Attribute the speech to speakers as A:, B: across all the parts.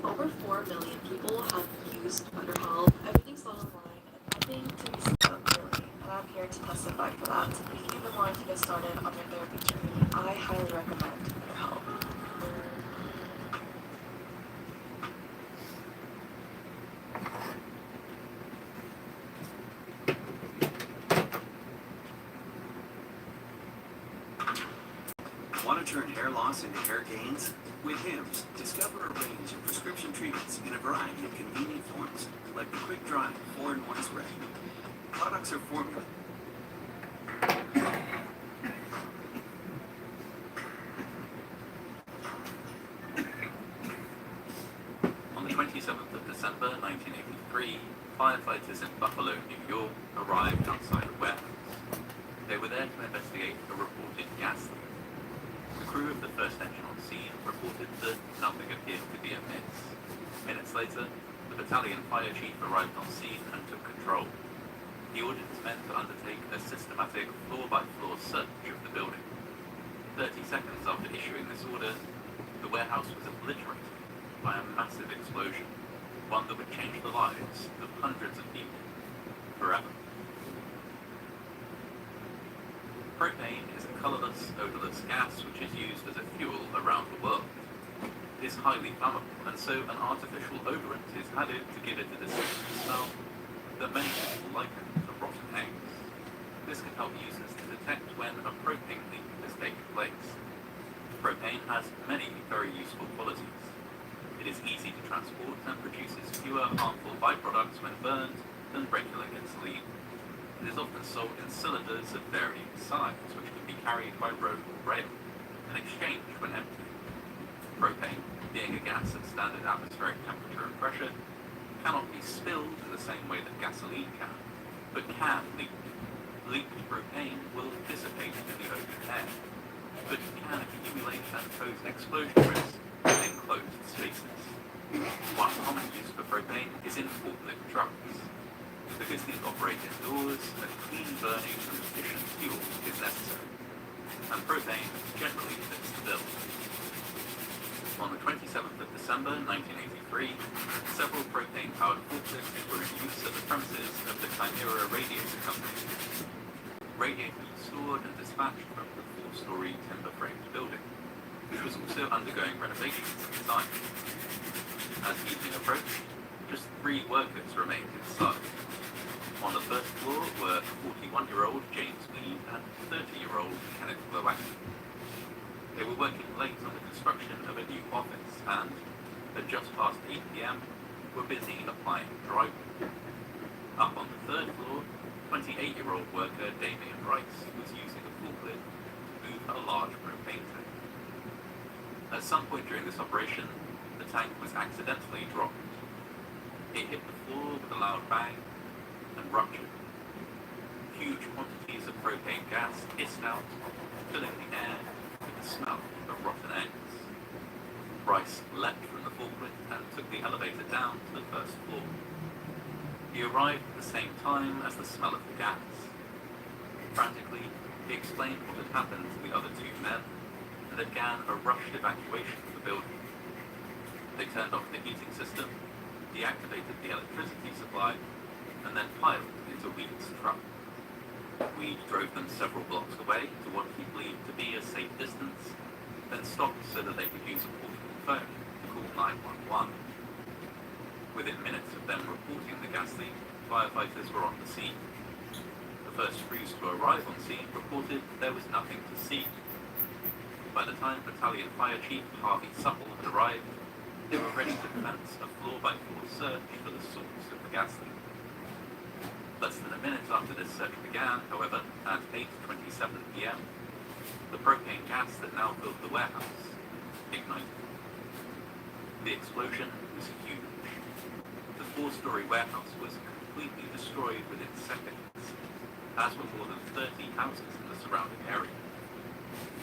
A: over 4 million people have used BetterHelp. Everything's not online and nothing to be scared of, really. And I'm here to testify for that. If you've been wanting to get started on your therapy journey, I highly recommend BetterHelp.
B: Want to turn hair loss into hair gains? With Hims, discover a range of prescription treatments in a variety of convenient forms, like the quick-dry 4-in-1 spray. Products are formulated. On the 27th of December 1983, firefighters in Buffalo, New York, arrived outside a warehouse. They were there to investigate a reported gas leak. The crew of the first engine on scene reported that nothing appeared to be amiss. Minutes later, the battalion fire chief arrived on scene and took control. He ordered his men to undertake a systematic floor-by-floor search of the building. 30 seconds after issuing this order, the warehouse was obliterated by a massive explosion, one that would change the lives of hundreds of people forever. Propane is a colorless, odorless gas which is used as a fuel around the world. It is highly flammable, and so an artificial odorant is added to give it a distinctive smell that many people liken to rotten eggs. This can help users to detect when a propane leak has taken place. Propane has many very useful qualities. It is easy to transport and produces fewer harmful byproducts when burned than regular gasoline. It is often sold in cylinders of varying size, which can be carried by road or rail, and exchanged when empty. Propane, being a gas at standard atmospheric temperature and pressure, cannot be spilled in the same way that gasoline can, but can leak. Leaked propane will dissipate in the open air, but can accumulate and pose explosion risk in enclosed spaces. One common use for propane is in forklift trucks. Because these operate indoors, a clean burning and efficient fuel is necessary, and propane generally fits the bill. On the 27th of December 1983, several propane-powered forklifts were in use at the premises of the Chimera Radiator Company. Radiators were stored and dispatched from the 4-story timber-framed building, which was also undergoing renovations at the time. As evening approached, just 3 workers remained inside. On the first floor were 41-year-old James Weed and 30-year-old Kenneth Glowacki. They were working late on the construction of a new office and, at just past 8 p.m., were busy applying drywall. Up on the third floor, 28-year-old worker Damian Rice was using a forklift to move a large propane tank. At some point during this operation, the tank was accidentally dropped. It hit the floor with a loud bang and ruptured. Huge quantities of propane gas hissed out, filling the air with the smell of rotten eggs. Rice leapt from the forklift and took the elevator down to the first floor. He arrived at the same time as the smell of the gas. Frantically, he explained what had happened to the other 2 men and began a rushed evacuation of the building. They turned off the heating system, deactivated the electricity supply, and then piled into Weed's truck. Weed drove them several blocks away to what he believed to be a safe distance, then stopped so that they could use a portable phone to call 911. Within minutes of them reporting the gas leak, firefighters were on the scene. The first crews to arrive on scene reported there was nothing to see. By the time Battalion Fire Chief Harvey Supple had arrived, they were ready to commence a floor-by-floor search for the source of the gas leak. Less than a minute after this search began, however, at 8:27 p.m., the propane gas that now filled the warehouse ignited. The explosion was huge. The 4-story warehouse was completely destroyed within seconds, as were more than 30 houses in the surrounding area.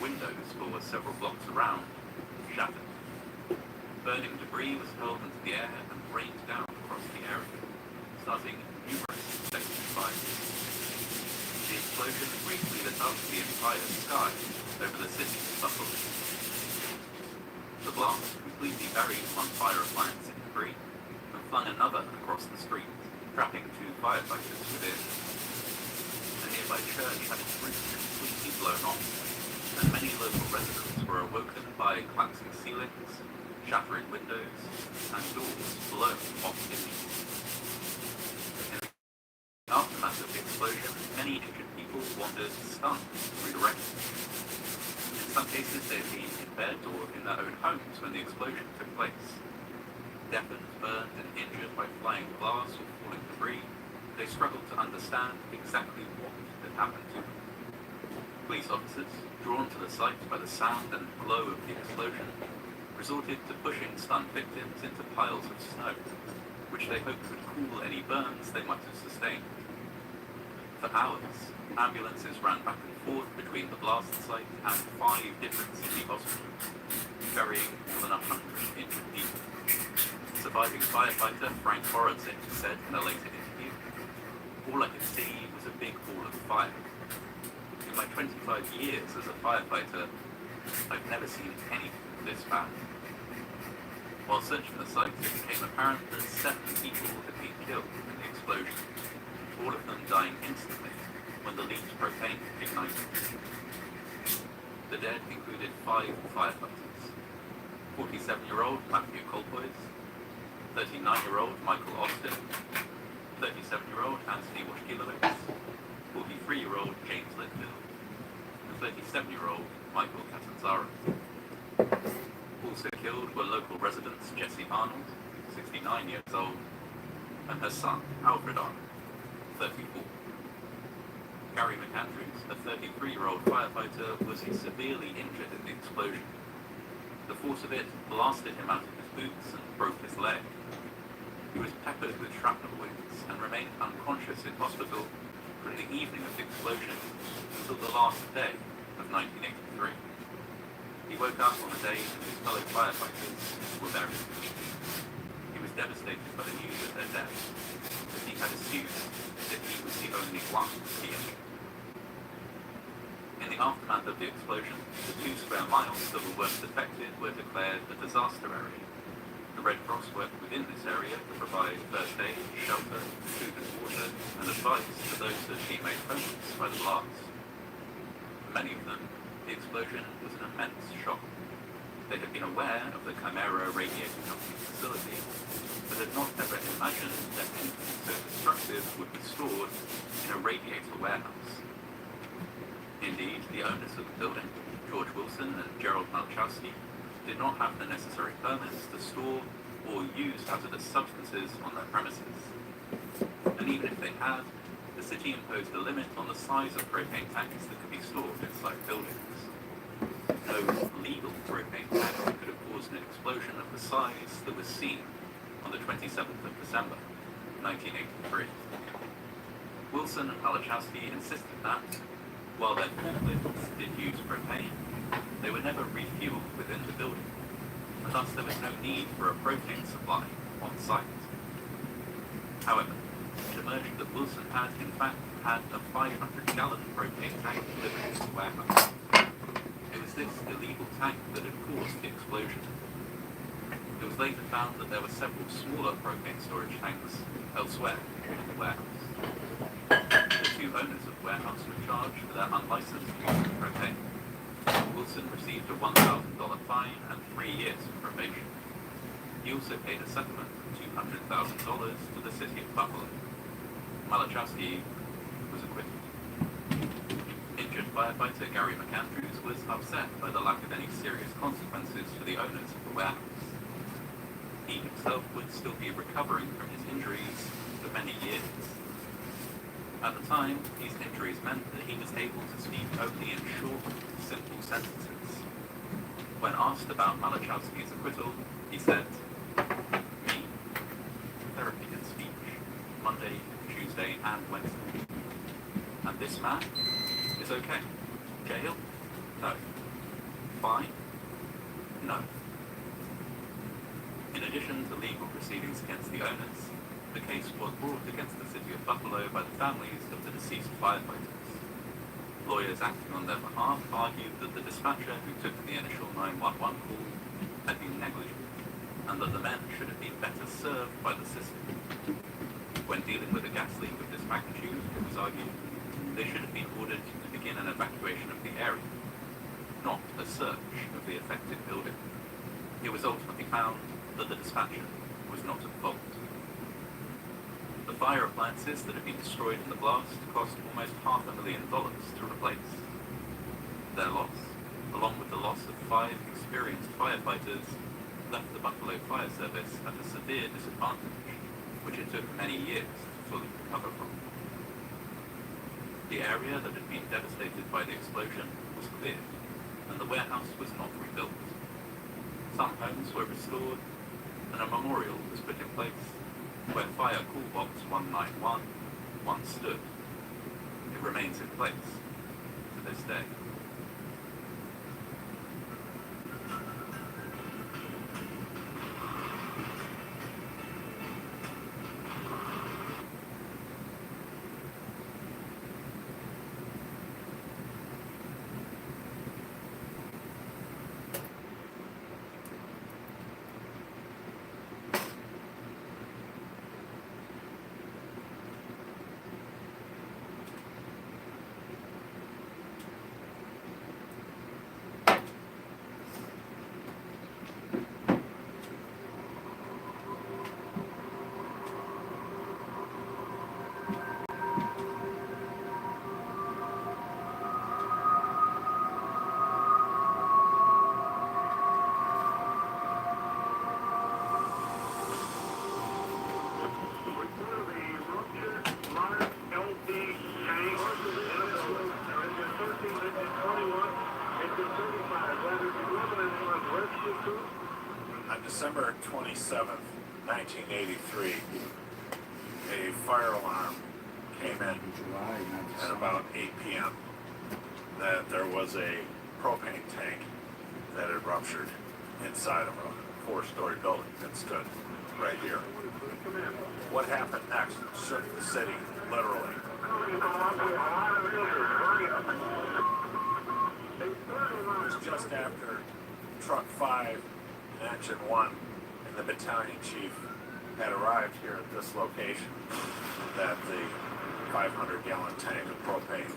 B: Windows for several blocks around shattered. Burning debris was hurled into the air and rained down across the area, starting numerous second fires. The explosion briefly lit up the entire sky over the city of Buffalo. The blast completely buried one fire appliance in flung another across the street, trapping 2 firefighters within. A nearby church had its roof completely blown off, and many local residents were awoken by collapsing ceilings, shattering windows, and doors blown off chimneys. In the aftermath of the explosion, many injured people wandered stunned through the wreck. In some cases, they had been in bed or in their own homes when the explosion took place. Deafened, burned, and injured by flying glass or falling debris, they struggled to understand exactly what had happened to them. Police officers, drawn to the site by the sound and glow of the explosion, resorted to pushing stunned victims into piles of snow, which they hoped would cool any burns they might have sustained. For hours, ambulances ran back and forth between the blast site and 5 different city hospitals, ferrying more than 100 injured people. Surviving firefighter Frank Horowitz said in a later interview, "All I could see was a big ball of fire. In my 25 years as a firefighter, I've never seen anything this bad." While searching the site, it became apparent that 7 people had been killed in the explosion, all of them dying instantly when the leaked propane ignited. The dead included 5 firefighters: 47-year-old Matthew Colpoys, 39-year-old Michael Austin, 37-year-old Anthony Washkilowicz, 43-year-old James Litfield, and 37-year-old Michael Catanzaro. Also killed were local residents Jessie Arnold, 69 years old, and her son Alfred Arnold, 34. Gary McAndrews, a 33-year-old firefighter, was severely injured in the explosion. The force of it blasted him out of his boots and broke his leg. He was peppered with shrapnel wounds and remained unconscious in hospital from the evening of the explosion until the last day of 1983. He woke up on a day when his fellow firefighters were buried. He was devastated by the news of their death, as he had assumed that he was the only one he injured. In the aftermath of the explosion, the 2 square miles that were worst affected were declared a disaster area. The Red Cross worked within this area to provide first aid, shelter, food and water, and advice to those that had been made homeless by the blast. For many of them, the explosion was an immense shock. They had been aware of the Chimera Radiation Company facility, but had not ever imagined that anything so destructive would be stored in a radiator warehouse. Indeed, the owners of the building, George Wilson and Gerald Malachowski, did not have the necessary permits to store or use hazardous substances on their premises. And even if they had, the city imposed a limit on the size of propane tanks that could be stored inside buildings. No legal propane tank could have caused an explosion of the size that was seen on the 27th of December, 1983. Wilson and Malachowski insisted that, while their forklifts did use propane, they were never refueled within the building, and thus there was no need for a propane supply on site. However, it emerged that Wilson had, in fact, had a 500-gallon propane tank delivered to the warehouse. It was this illegal tank that had caused the explosion. It was later found that there were several smaller propane storage tanks elsewhere in the warehouse. The 2 owners of the warehouse were charged for their unlicensed use of propane. Wilson received a $1,000 fine and 3 years of probation. He also paid a settlement of $200,000 to the city of Buffalo. Malachowski was acquitted. Injured firefighter Gary McAndrews was upset by the lack of any serious consequences for the owners of the warehouse. He himself would still be recovering from his injuries for many years. At the time, these injuries meant that he was able to speak only in short, simple sentences. When asked about Malachowski's acquittal, he said, "Me, therapy and speech, Monday, Tuesday, and Wednesday. And this man is okay. Jail? No. Fine? No." In addition to legal proceedings against the owners, the case was brought against the city of Buffalo by the families of the deceased firefighters. Lawyers acting on their behalf argued that the dispatcher who took the initial 911 call had been negligent, and that the men should have been better served by the system. When dealing with a gas leak of this magnitude, it was argued, they should have been ordered to begin an evacuation of the area, not a search of the affected building. It was ultimately found that the dispatcher was not at fault. The fire appliances that had been destroyed in the blast cost almost $500,000 to replace. Their loss, along with the loss of 5 experienced firefighters, left the Buffalo Fire Service at a severe disadvantage, which it took many years to fully recover from. The area that had been devastated by the explosion was cleared, and the warehouse was not rebuilt. Some homes were restored, and a memorial was put in place where Fire Call Box 191 once stood. It remains in place to this day.
C: On December 27th, 1983, a fire alarm came in at about 8 p.m. that there was a propane tank that had ruptured inside of a 4-story building that stood right here. What happened next shook the city, literally. It was just after Truck 5 and Engine 1 and the battalion chief had arrived here at this location that the 500-gallon tank of propane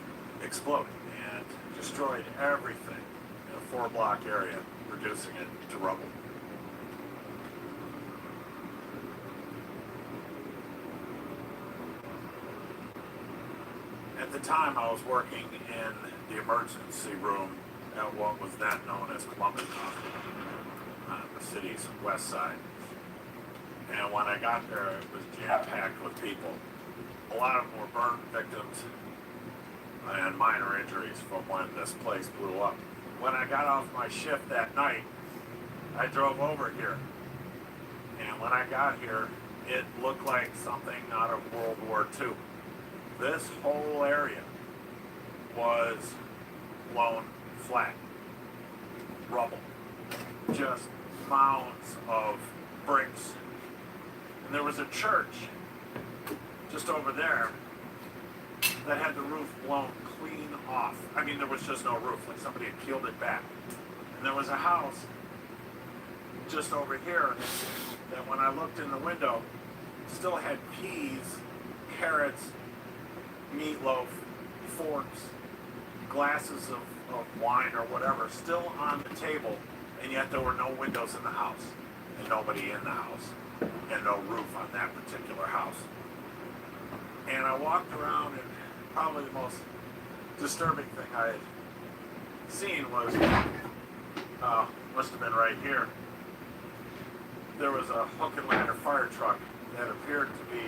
C: exploded and destroyed everything in a 4-block area, reducing it to rubble. At the time, I was working in the emergency room at what was then known as Columbus Hospital on the city's west side. And when I got there, it was jam-packed with people. A lot of them were burn victims and minor injuries from when this place blew up. When I got off my shift that night, I drove over here. And when I got here, it looked like something out of World War II. This whole area was blown flat. Rubble. Just mounds of bricks. And there was a church just over there that had the roof blown clean off. I mean, there was just no roof, like somebody had peeled it back. And there was a house just over here that when I looked in the window still had peas, carrots, meatloaf, forks, glasses of wine or whatever still on the table, and yet there were no windows in the house and nobody in the house and no roof on that particular house. And I walked around, and probably the most disturbing thing I had seen was, must have been right here, there was a hook and ladder fire truck that appeared to be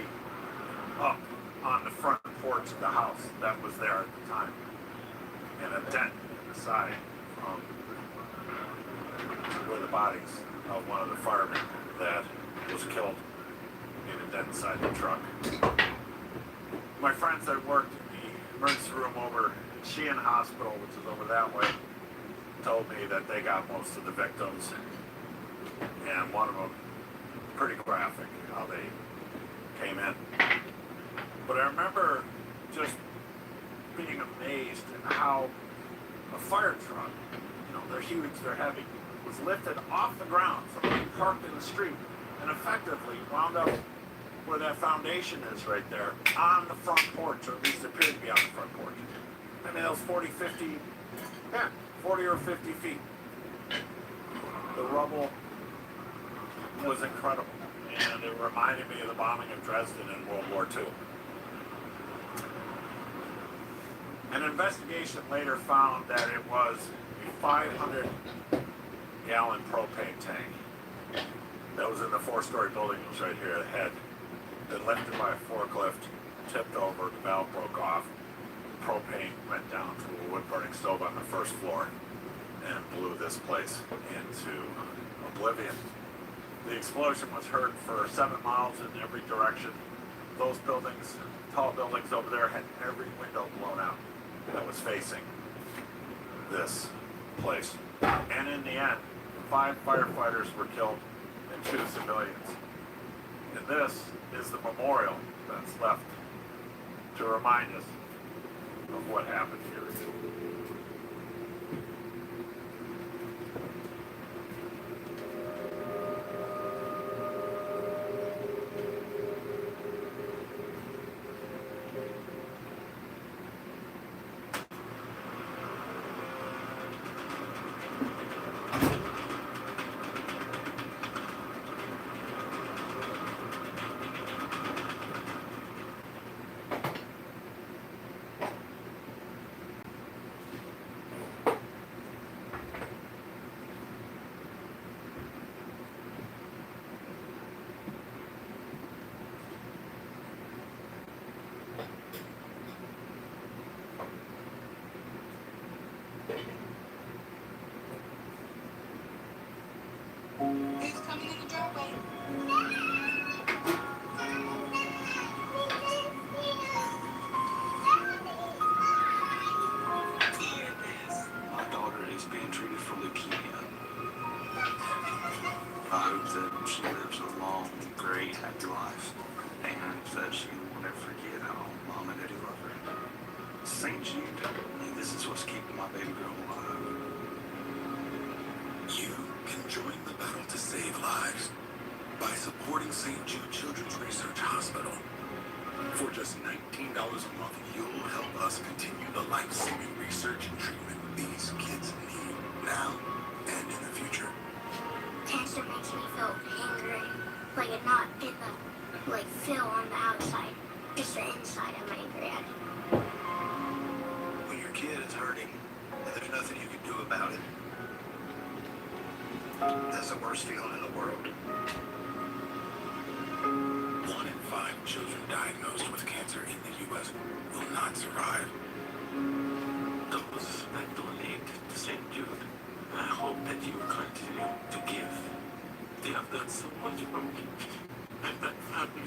C: up on the front porch of the house that was there at the time, and a dent in the side from where the bodies of one of the firemen that was killed in a dent inside the truck. My friends that worked in the emergency room over at Sheehan Hospital, which is over that way, told me that they got most of the victims, and one of them, pretty graphic, how they came in. But I remember just being amazed at how a fire truck, you know, they're huge, they're heavy, was lifted off the ground, somebody parked in the street, and effectively wound up where that foundation is right there, on the front porch, or at least appeared to be on the front porch. I mean, that was 40 or 50 feet. The rubble was incredible, and it reminded me of the bombing of Dresden in World War II. An investigation later found that it was a 500-gallon propane tank that was in the four-story building. It was right here. It had been lifted by a forklift, tipped over, the valve broke off. Propane went down to a wood-burning stove on the first floor and blew this place into oblivion. The explosion was heard for 7 miles in every direction. Those buildings, tall buildings over there, had every window blown out that was facing this place. And in the end, 5 firefighters were killed and 2 civilians. And this is the memorial that's left to remind us of what happened here.
D: Who's coming in the doorway?
E: My daughter is being treated for leukemia. I hope that she lives a long, great, happy life, and that she will never forget how Mom and Daddy love her. St. Jude, this is what's keeping my baby girl alive.
F: You can join the battle to save lives by supporting St. Jude Children's Research Hospital. For just $19 a month, you'll help us continue the life-saving research and treatment these kids need now and in the future.
G: Cancer makes me feel angry, like it not in the, like feel on the outside, just the inside I'm angry at.
F: When your kid is hurting and there's nothing you can do about it, that's the worst feeling in the world. 1 in 5 children diagnosed with cancer in the U.S. will not survive.
H: Those that donate to St. Jude, I hope that you continue to give. They have done so much for me and that family.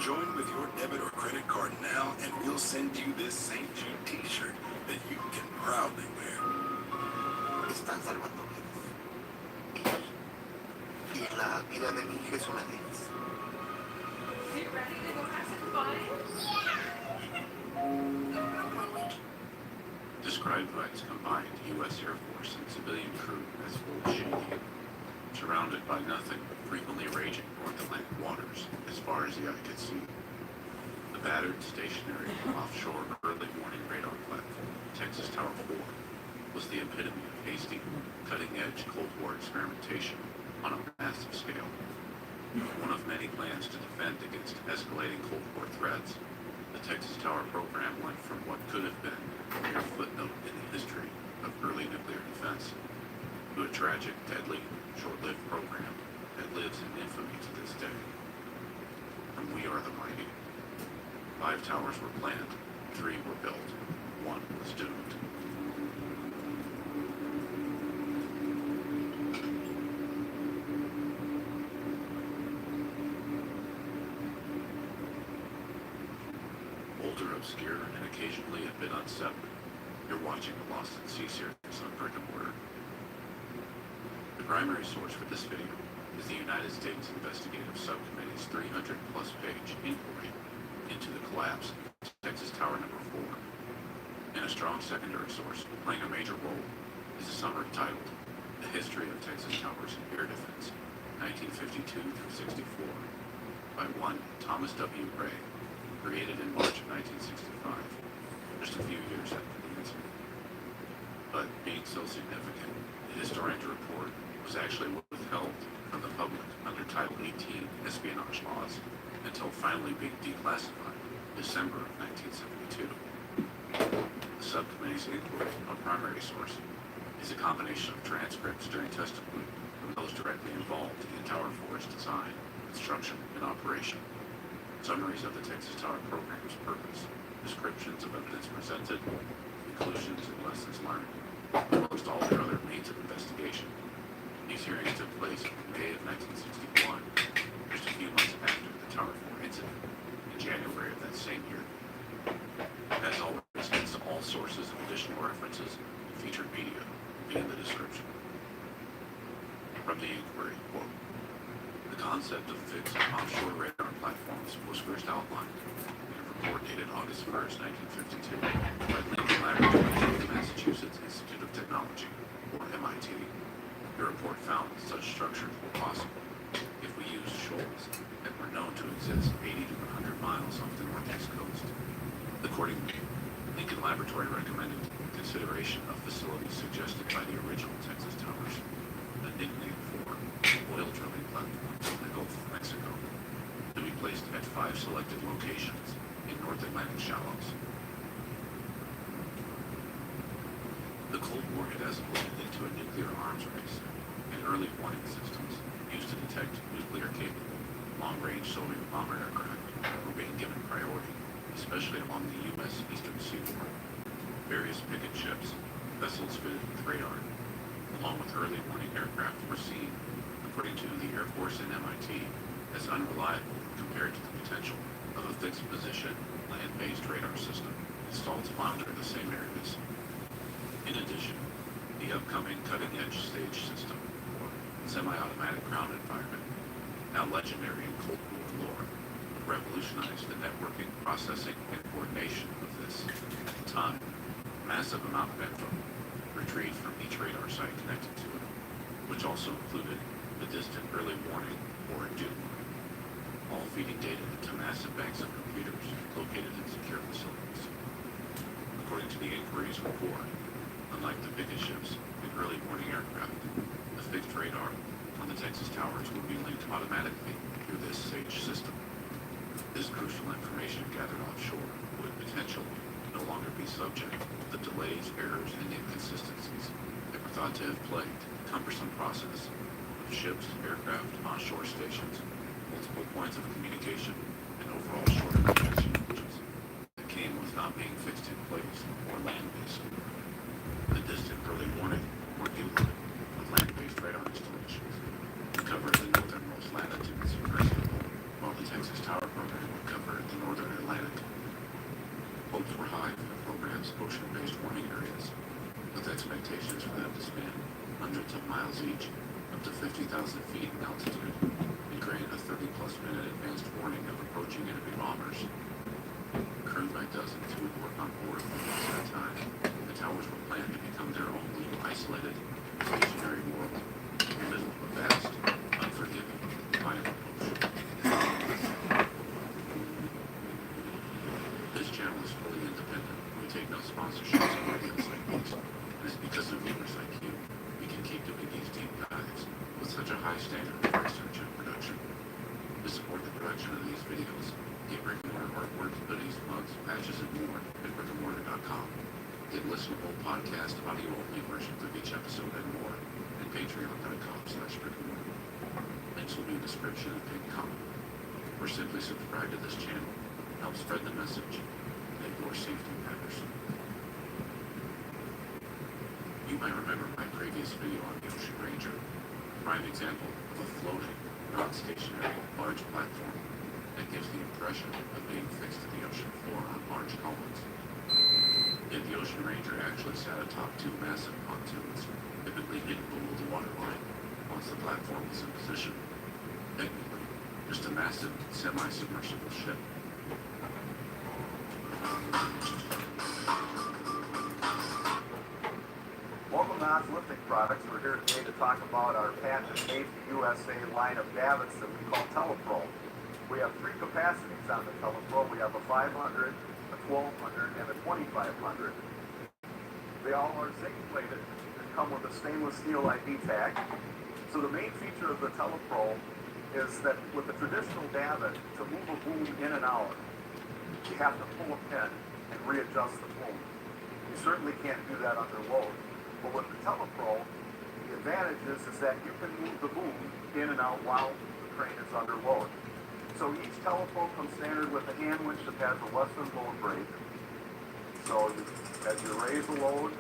F: Join with your debit or credit card now, and we'll send you this St. Jude t-shirt that you can proudly wear.
I: Están salvando vidas. Y la vida de mi hija es una de ellas.
D: You ready to go have some fun?
B: Described by its combined U.S. Air Force and civilian crew as full of shaky, surrounded by nothing but frequently raging North Atlantic waters as far as the eye could see. The battered, stationary, offshore early morning radar platform, Texas Tower 4, was the epitome of hasty, cutting-edge Cold War experimentation on a massive scale. One of many plans to defend against escalating Cold War threats, the Texas Tower program went from what could have been a mere footnote in the history of early nuclear defense to a tragic, deadly, short-lived program that lives in infamy to this day. From We Are the Mighty, 5 towers were planned, 3 were built, 1 was doomed. Older, obscure, and occasionally a bit unsettling, you're watching a Lost at Sea series on brick and mortar. The primary source for this video is the United States Investigative Subcommittee's 300-plus page inquiry into the collapse of Texas Tower No. 4. And a strong secondary source playing a major role is a summary titled The History of Texas Towers and Air Defense, 1952 through 64, by one Thomas W. Gray, created in March of 1965, just a few years after the incident. But being so significant, the historian's report was actually withheld from the public under Title 18 espionage laws until finally being declassified in December of 1972. The subcommittee's inquiry on primary source is a combination of transcripts during testimony from those directly involved in Tower 4's design, construction, and operation, summaries of the Texas Tower program's purpose, descriptions of evidence presented, conclusions and lessons learned, amongst all their other means of investigation. These hearings took place in May of 1961, just a few months after the Tower 4 incident, in January of that same year. As always, hence all sources of additional references and featured media will be in the description. From the inquiry, quote, the concept of fixed offshore radar platforms was first outlined in a report dated August 1st, 1952, by Lincoln Laboratory of the Massachusetts Institute of Technology, or MIT. The report found that such structures were possible if we used shoals that were known to exist 80 to 100 miles off the northeast coast. Accordingly, Lincoln Laboratory recommended consideration of facilities suggested by the original Texas Towers, a nickname for oil drilling platforms in the Gulf of Mexico, to be placed at 5 selected locations in North Atlantic shallows. The Cold War had escalated into a nuclear arms race, and early warning systems used to detect nuclear-capable, long-range Soviet bomber aircraft were being given priority, especially along the U.S. eastern seaboard. Various picket ships, vessels fitted with radar, along with early warning aircraft were seen, according to the Air Force and MIT, as unreliable compared to the potential of a fixed position, land-based radar system installed to monitor the same areas. In addition, the upcoming cutting-edge stage system, or semi-automatic ground environment, now legendary in Cold War lore, would revolutionize the networking, processing, and coordination of this, at the time, massive amount of info retrieved from each radar site connected to it, which also included the distant early warning, or due warning, all feeding data into massive banks of computers located in secure facilities. According to the inquiry's report, unlike the biggest ships and early warning aircraft, the fixed radar on the Texas Towers would be linked automatically through this SAGE system. This crucial information gathered offshore would potentially no longer be subject to the delays, errors, and inconsistencies that were thought to have plagued the cumbersome process of ships, aircraft, onshore stations, multiple points of communication, and overall shorter connection ranges that came with not being fixed in place or land-based. The distant early warning, or DULA, with land-based radar installations would cover the northernmost latitudes presently, while the Texas Tower program would cover the northern Atlantic. Hopes were high for the program's ocean-based warning areas, with expectations for them to span hundreds of miles each, up to 50,000 feet in altitude, and grant a 30-plus minute advanced warning of approaching enemy bombers. Crewed by dozens who would work on board for months at a time, the towers were planned to become their own little isolated, stationary world in the middle of a vast, unforgiving, violent ocean. This channel is fully independent. We take no sponsorships of videos like these, and it's because of viewers like you we can keep doing these deep dives with such a high standard of research and production. To support the production of these videos, get Rick and Mortar artwork, hoodies, mugs, patches, and more at rickandmortar.com. Get listenable podcast audio-only versions of each episode and more at patreon.com/rickandmortar. Links will be in the description and pinned comment. Or simply subscribe to this channel. Help spread the message that your safety matters. You might remember my previous video on the Ocean Ranger, a prime example of a floating, non-stationary, large platform that gives the impression of being fixed to the ocean floor on large columns. Yet the Ocean Ranger actually sat atop 2 massive pontoons, typically hidden below the waterline, once the platform was in position. Technically, just a massive, semi-submersible ship.
C: Welcome
J: Dodge Lifting Products. We're here today to talk about our patented Made for USA line of davits that we call TelePro. We have three capacities on the TelePro. We have a 500, a 1200, and a 2500. They all are zinc plated and come with a stainless steel ID tag. So the main feature of the TelePro is that with the traditional davit, to move a boom in and out, you have to pull a pin and readjust the boom. You certainly can't do that under load. But with the TelePro, the advantage is that you can move the boom in and out while the crane is under load. So each TelePro comes standard with a hand winch that has a less than load brake. So as you raise a load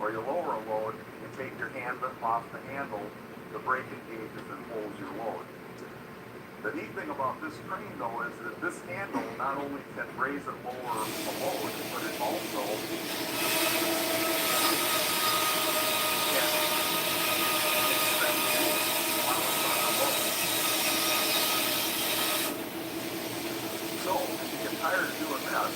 J: or you lower a load, you take your hand off the handle, the brake engages and holds your load. The neat thing about this crane, though, is that this handle not only can raise and lower a load, but it also can extend the boom while it's under load. So, if you get tired of doing this,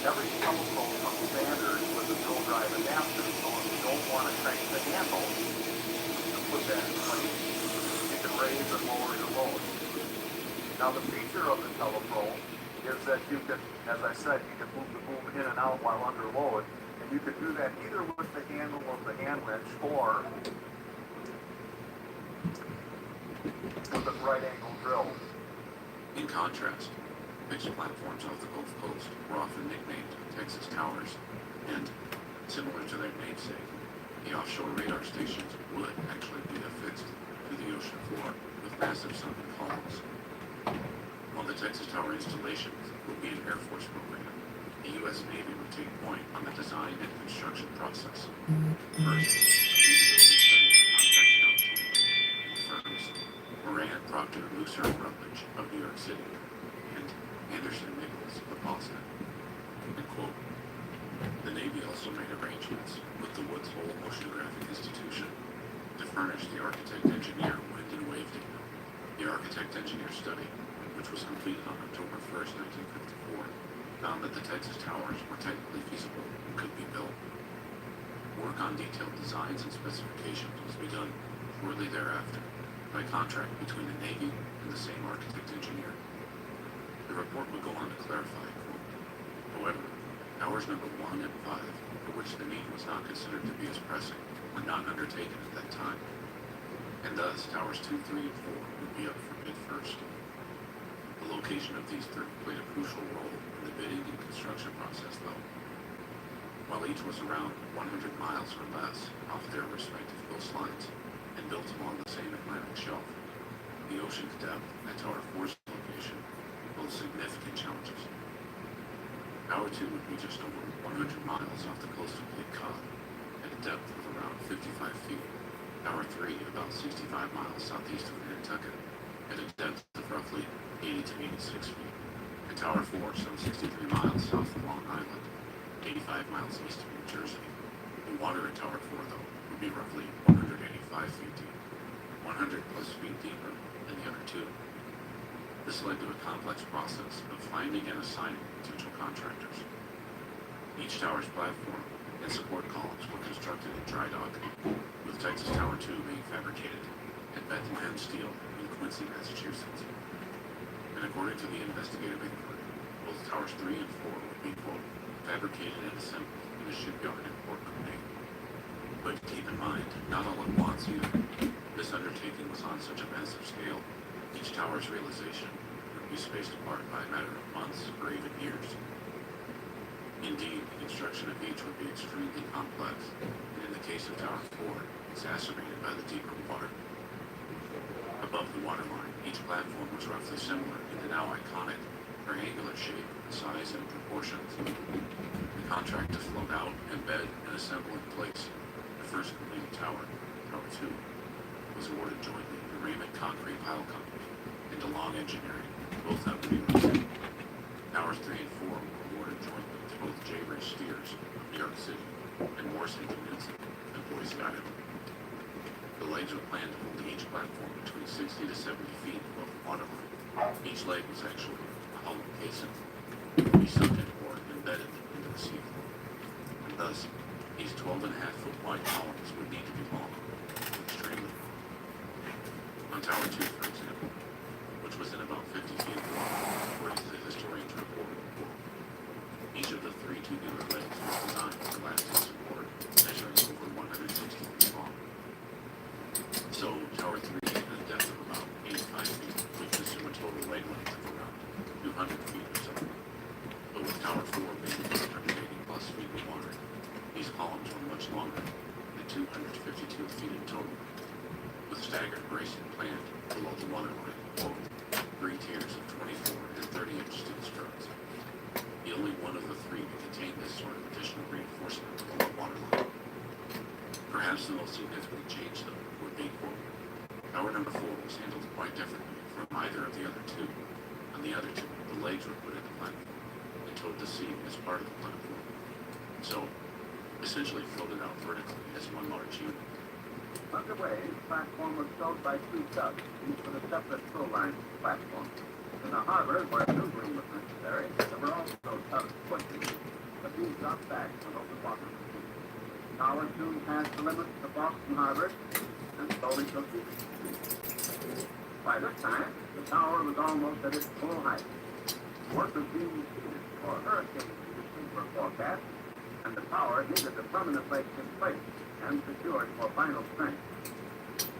J: every TelePro comes standard with a drill drive adapter. So if you don't want to crank the handle to put that in place, you can raise and lower your load. Now the feature of the TelePro is that you can, as I said, you can move the boom in and out while under load, and you can do that either with the handle of the hand winch or with a right angle drill.
K: In contrast, fixed platforms off the Gulf Coast were often nicknamed Texas Towers, and, similar to their namesake, the offshore radar stations would actually be affixed to the ocean floor with massive sunken columns. While the Texas Tower installations would be an Air Force program, the U.S. Navy would take point on the design and construction process. First, feasibility studies contracted out to firms Moran, Proctor, Lucerne, and Rutledge of New York City, and Anderson Nichols of Boston. And quote, the Navy also made arrangements with the Woods Hole Oceanographic Institution to furnish the architect-engineer wind and wave data. The architect-engineer study, which was completed on October 1st, 1954, found that the Texas Towers were technically feasible and could be built. Work on detailed designs and specifications was begun shortly thereafter by contract between the Navy and the same architect-engineer. The report would go on to clarify, quote, however, Towers number 1 and 5, for which the need was not considered to be as pressing, were not undertaken at that time, and thus Towers 2, 3, and 4 would be up for bid first. The location of these three played a crucial role in the bidding and construction process, though. While each was around 100 miles or less off their respective coastlines and built along the same Atlantic shelf, the ocean's depth at Tower 4's location posed significant challenges. Tower 2 would be just over 100 miles off the coast of Cape Cod at a depth of around 55 feet. Tower 3 about 65 miles southeast of Nantucket at a depth of roughly 80 to 86 feet, and Tower 4 some 63 miles south of Long Island, 85 miles east of New Jersey. The water at Tower 4, though, would be roughly 185 feet deep, 100 plus feet deeper than the other two. This led to a complex process of finding and assigning potential contractors. Each tower's platform and support columns were constructed in dry dock, with Texas Tower 2 being fabricated at Bethlehem Steel in Quincy, Massachusetts. And according to the investigative inquiry, both Towers 3 and 4 would be, quote, fabricated and assembled in a shipyard in Port Cuney. But keep in mind, not all at once either. This undertaking was on such a massive scale, each tower's realization would be spaced apart by a matter of months or even years. Indeed, the construction of each would be extremely complex, and in the case of Tower 4, exacerbated by the deeper water. Above the waterline, each platform was roughly similar in the now iconic triangular shape, size, and proportions. The contractors float out, embed, and assemble in place. The first completed tower, Tower 2, was awarded jointly to Raymond Concrete Pile Company and DeLong Engineering, both out of New York City. Towers 3 and 4 were awarded jointly to both J. Rich Steers of New York City and Morrison Knudsen of Boise, Idaho. The legs were planned to hold each platform between 60 to 70 feet above the waterline. Each leg was actually a hollow casing that would be sunk in or embedded into the seafloor. And thus, these 12.5 20-foot wide columns would need to be long, extremely long. On Tower 2, for example, which was in about 50 feet long, according to the historian's report, each of the 3 tubular legs was designed for lasting support, measuring over 160 feet long. So, Tower 3 had a depth of about 85 feet, which consumed a total leg length of around 200 feet or so. But with Tower 4 being 180 plus feet of water, these columns were much longer, at 252 feet in total, with staggered bracing planned below the waterline, quote, 3 tiers of 24 and 30-inch steel struts. The only one of the 3 to contain this sort of additional reinforcement below waterline. Perhaps the most significant change, though, would be, quote, Tower number 4 was handled quite differently from either of the other 2. On the other 2, the legs were put in the platform and towed the seam as part of the platform. So, essentially floated out vertically as one large unit.
J: Underway, the platform was towed by 2 tugs, each with a separate shoreline platform. In the harbor, where maneuvering was necessary, there were also tugs pushing, but these dropped back below the bottom of the sea. Tower soon passed the limits of Boston Harbor and slowly took the sea. By this time, the tower was almost at its full height. Work was being seeded for hurricane conditions were forecast, and the tower needed a permanent place in place and secured for final strength.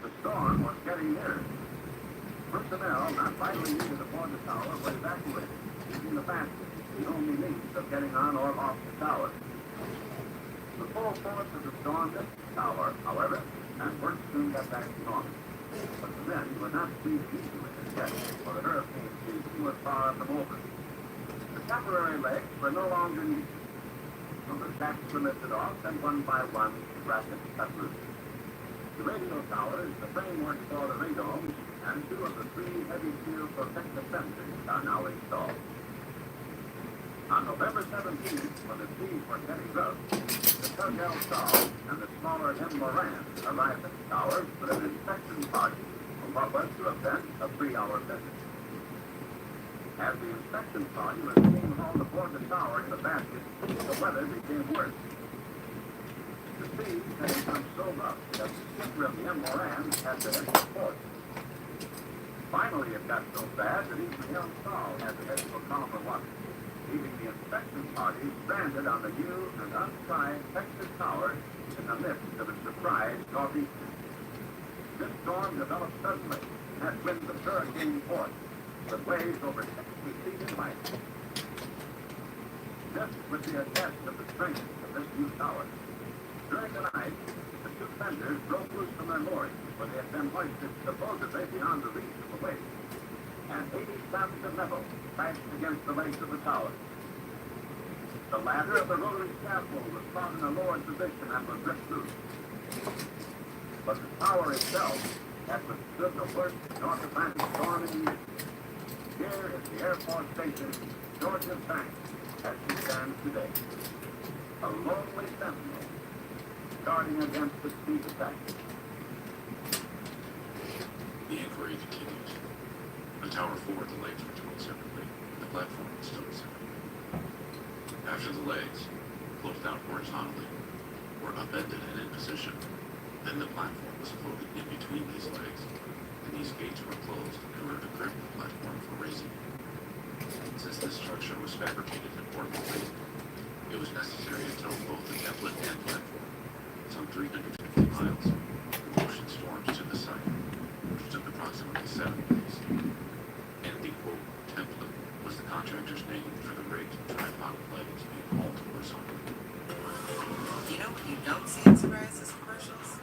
J: The storm was getting nearer. Personnel not vitally needed aboard the tower were evacuated, using the basket, the only means of getting on or off the tower. The full force of the storm hit the tower, however, and work soon got back to normal. But the men were not too easy with it yet, for the hurricane season was far from over. The temporary legs were no longer needed. So the sacks were lifted off, and one by one, the brackets cut loose. The radio towers, the framework for the radomes, and 2 of the 3 heavy steel protective fences are now installed. On November 17th, when the seas were getting rough, the tug El Sal and the smaller M. Moran arrived at the tower with an inspection party from what was to have been a 3-hour visit. As the inspection party was being hauled aboard the tower in a basket, the weather became worse. The seas had become so rough that the skipper of the M. Moran had to head for port. Finally, it got so bad that even the El Sal had to head for calmer water, leaving the inspection party stranded on the new and untried Texas tower in the midst of a surprise northeaster. This storm developed suddenly and had winds of hurricane force, with waves over 60 feet in height. This would be a test of the strength of this new tower. During the night, the 2 fenders broke loose from their moorings, where they had been hoisted supposedly beyond the reach of the waves, and 80 tons of metal crashed against the legs of the tower. The ladder of the rotary scaffold was caught in a lowered position and was ripped loose. But the tower itself had withstood the worst North Atlantic storm in years. Here is the Air Force Station, Georgia Bank, as she stands today. A lonely sentinel, guarding against the sea attack.
K: The inquiry continues. On Tower 4, the legs were towed separately, and the platform was towed separately. After the legs, floated out horizontally, were upended and in position, then the platform was floated in between these legs, and these gates were closed in order to grip the platform for raising. Since this structure was fabricated in Portland, it was necessary to tow both the template and platform, some 350 miles, from ocean storms to the site, which took approximately 7 days. And the quote, template was the contractor's name for the rigged tripod legs being hauled horizontally.
L: You know what you don't see in psoriasis commercials?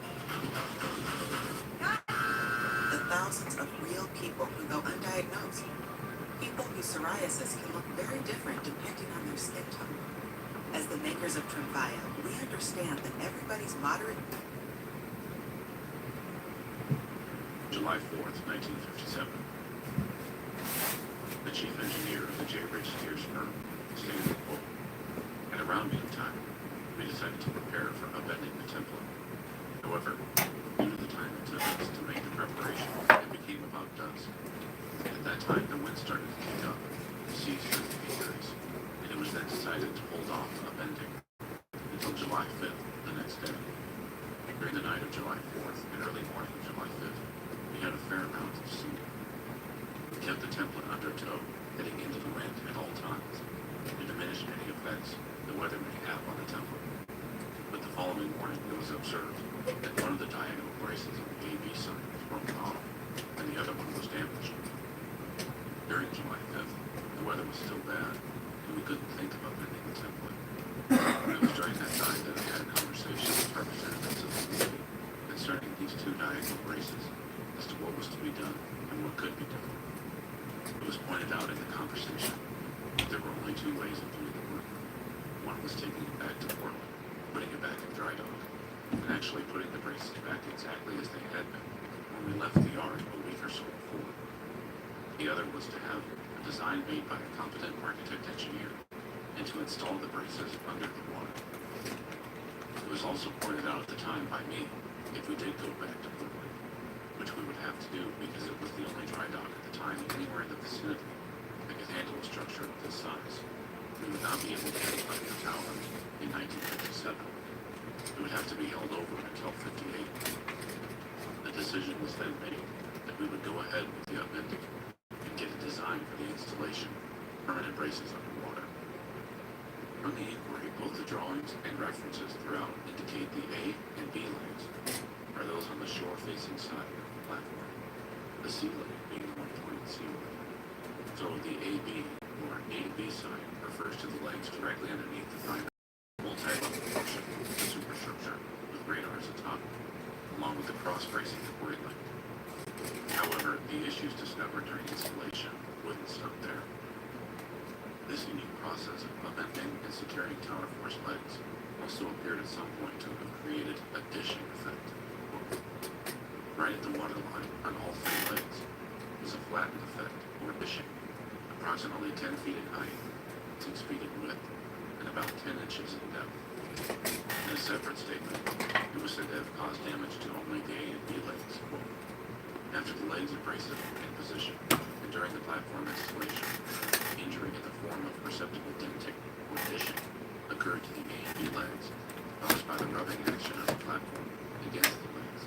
L: The thousands of real people who go undiagnosed. People whose psoriasis can look very different depending on their skin tone. As the makers of Tremfya, we understand that everybody's moderate.
K: July 4th, 1957. The chief engineer of the J. Rich Steers firm stated, quote, at around meantime, we decided to prepare for upending the template. However, due to the time it took us to make the preparation, it became about dusk. At that time, the wind started to kick up, the seas started to be furious, and it was then decided to hold off upending until July 5th, the next day. kept the template under tow, heading into the wind at all times, to diminish any effects the weather may have on the template. But the following morning, it was observed that one of the diagonal braces on the AB sign was broken off, and the other one was damaged. During July 5th, the weather was still bad, and we couldn't think about mending the template. It was during that time that I had a conversation with representatives of the community concerning these two diagonal braces as to what was to be done and what could be done. It was pointed out in the conversation that there were only two ways of doing the work. One was taking it back to Portland, putting it back in dry dock, and actually putting the braces back exactly as they had been when we left the yard a week or so before. The other was to have a design made by a competent architect engineer and to install the braces under the water. It was also pointed out at the time by me if we did go back to Portland, which we would have to do because it was the only dry dock at the time anywhere in the vicinity that could handle a structure of this size. We would not be able to get under the tower in 1957. It would have to be held over until 58. The decision was then made that we would go ahead with the upending and get a design for the installation of permanent braces underwater. From the inquiry, both the drawings and references throughout indicate the A and B lanes are those on the shore-facing side of the platform, the C lane being the one pointing seaward. So the AB or A-B sign refers to the legs directly underneath the primary multi-level function of the superstructure with radars atop, along with the cross-bracing accordingly. However, the issues discovered during installation wouldn't stop there. This unique process of upending and securing tower force legs also appeared at some point to have created a dishing effect. Right at the waterline on all three legs is a flattened effect, or dishing, approximately 10 feet in height, 6 feet in width, and about 10 inches in depth. In a separate statement, it was said to have caused damage to only the A and B legs. After the legs and braces were in position, and during the platform installation, injury in the form of perceptible denting or dishing occurred to the A and B legs, caused by the rubbing action of the platform against the legs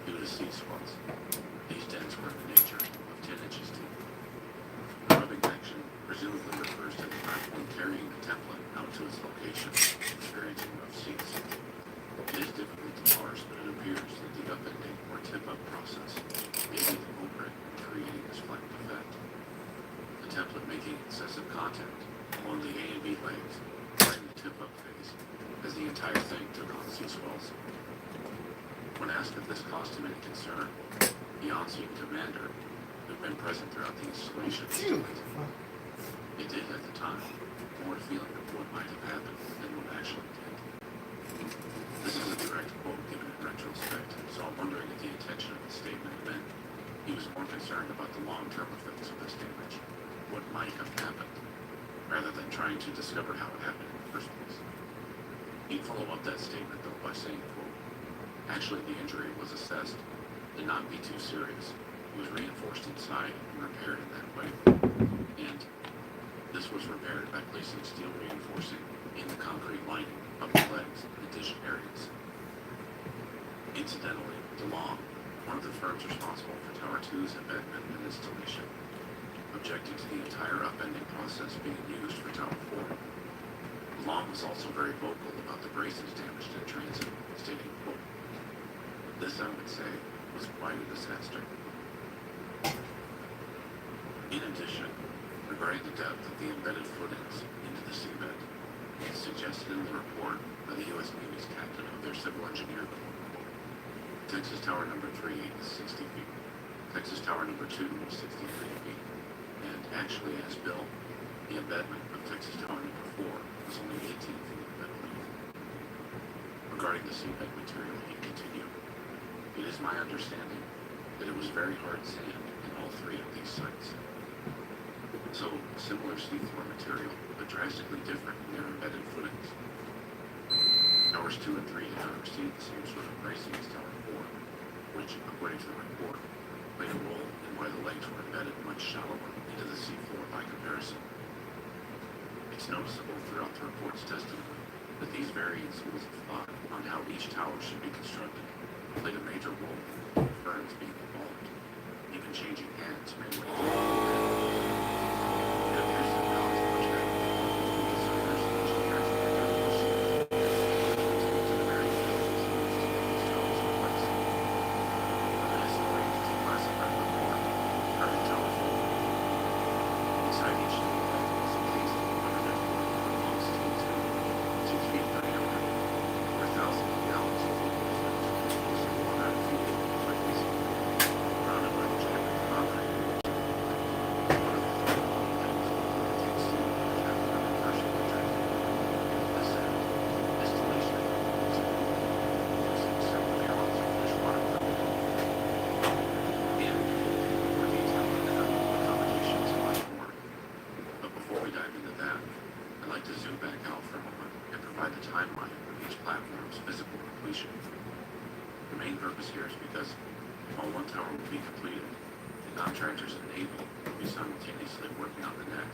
K: due to sea swells. These dents were in the nature of 10 inches deep. The rubbing action presumably refers to the platform carrying the template out to its location, experiencing rough seas. It is difficult to parse, but it appears that the upending or tip-up process may be the culprit in creating this flattened effect. The template making excessive contact along the A and B legs during the tip-up phase as the entire thing took on sea swells. When asked if this caused him any concern, the on-scene commander, who had been present throughout the installation, it did at the time, more a feeling of what might have happened than what actually did. This is a direct quote given in retrospect, so I'm wondering if the intention of the statement had been he was more concerned about the long-term effects of this damage, what might have happened, rather than trying to discover how it happened in the first place. He'd follow up that statement, though, by saying, quote, actually the injury was assessed to not be too serious. It was reinforced inside and repaired in that way. And this was repaired by placing steel reinforcing in the concrete lining of the legs and addition areas. Incidentally, DeLong, one of the firms responsible for Tower 2's embedment and installation, objected to the entire upending process being used for Tower 4. DeLong was also very vocal about the braces damaged in transit, stating, quote, this, I would say, was quite a disaster. In addition, regarding the depth of the embedded footings into the seabed, it's suggested in the report by the U.S. Navy's captain of their civil engineer corps. Texas Tower number 3 is 60 feet. Texas Tower number 2 is 63 feet. And actually, as built, the embedment of Texas Tower number 4 was only 18 feet, I believe. Regarding the seabed material, he continued, it is my understanding that it was very hard sand in all three of these sites. So, similar seafloor material, but drastically different in their embedded footings. Towers 2 and 3 did not receive the same sort of bracing as Tower 4, which, according to the report, played a role in why the legs were embedded much shallower into the seafloor by comparison. It's noticeable throughout the report's testimony that these varying schools of thought on how each tower should be constructed played a major role in firms being involved. Even changing hands midway through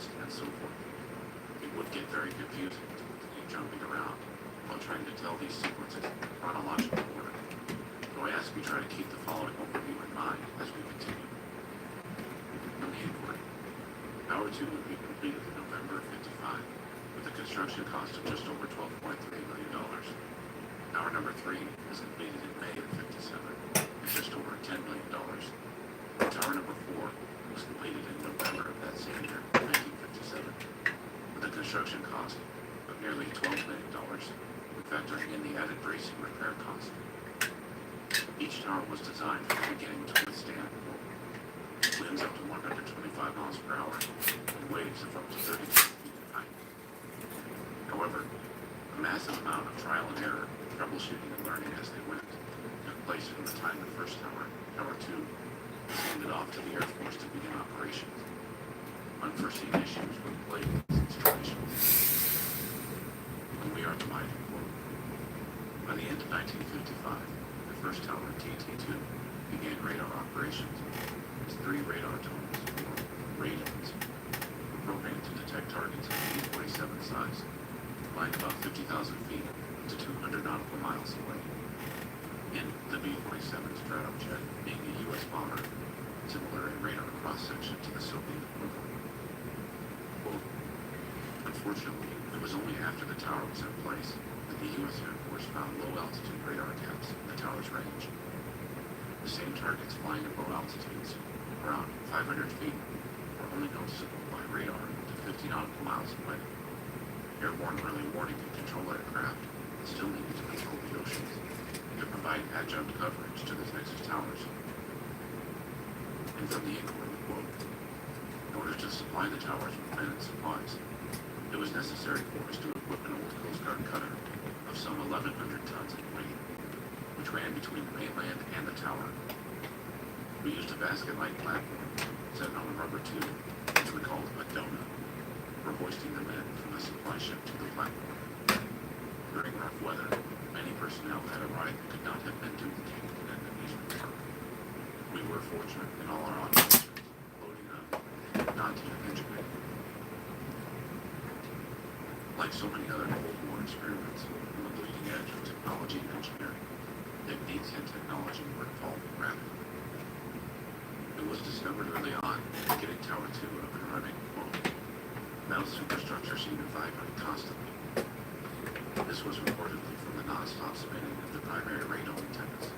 K: text, and so forth. It would get very confusing to continue jumping around while trying to tell these sequences in chronological order. So I ask you try to keep the following overview in mind as we continue. On the inquiry, Tower 2 would be completed in November of 55, with a construction cost of just over $12.3 million. Tower number 3 is completed in May of 57, at just over $10 million. Tower number 4 was completed in November of that same year, 1957, with a construction cost of nearly $12 million, when factoring in the added bracing repair cost. Each tower was designed from the beginning to withstand winds up to 125 miles per hour and waves of up to 30 feet in height. However, a massive amount of trial and error, troubleshooting and learning as they went, took place from the time the first tower, Tower 2, was handed off to the Air Force to begin operations. Unforeseen issues were plagued with these installations. And we are reminded, quote, by the end of 1955, the first tower, TT2, began radar operations. Its 3 radar tones, or radomes, were programmed to detect targets of B-47 size, flying about 50,000 feet to 200 nautical miles away. And the B-47 stratojet being a U.S. bomber, similar in radar cross-section to the Soviet equivalent. Quote, unfortunately, it was only after the tower was in place that the U.S. Air Force found low-altitude radar gaps in the tower's range. The same targets flying at low altitudes, around 500 feet, were only noticeable by radar to 50 nautical miles away. Airborne early warning and control aircraft still needed to patrol the oceans to provide adjunct coverage to the Texas towers. And from the inquiry, quote, in order to supply the towers with men and supplies, it was necessary for us to equip an old Coast Guard cutter of some 1,100 tons in weight, which ran between the mainland and the tower. We used a basket-like platform set on a rubber tube, which we called a donut, for hoisting the men from the supply ship to the platform. During rough weather, many personnel had a ride that could not have been duplicated in an amusement park. We were fortunate in all our operations, loading up, not to integrate. Like so many other Cold War experiments on the bleeding edge of technology and engineering, techniques and technology were evolving rapidly. It was discovered early on that getting Tower 2 up and running, quote, metal superstructure seemed to vibrate constantly. This was reportedly from the non-stop spinning of the primary radome antennas,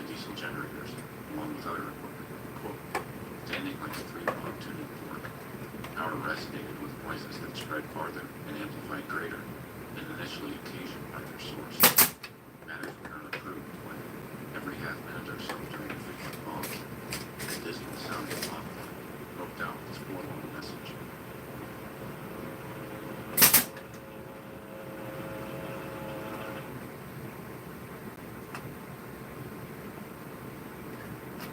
K: the diesel generators, along with other equipment, quote, standing like a 3-pronged tuning fork. Tower resonated with noises that spread farther and amplified greater than initially occasioned by their source. Matters were not improved when, every half minute or so during the frequent bombs, the dismal sounding pop broke down this forlorn message.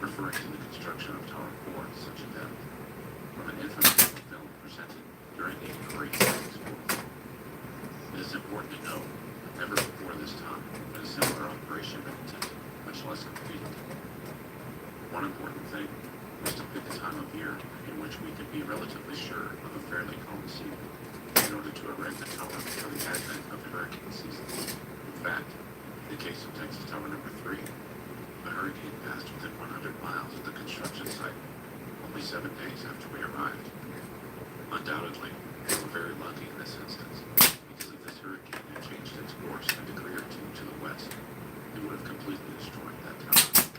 K: Referring to the construction of Tower 4 at such a depth, from an informational film presented during the inquiry. It is important to note that never before this time had a similar operation been attempted, much less completed. One important thing was to pick a time of year in which we could be relatively sure of a fairly calm sea in order to erect the tower for the advent of the hurricane season. In fact, in the case of Texas Tower number 3, the hurricane passed within 100 miles of the construction site only 7 days after we arrived. Undoubtedly, we were very lucky in this instance, because if this hurricane had changed its course a degree or two to the west, it would have completely destroyed that tower.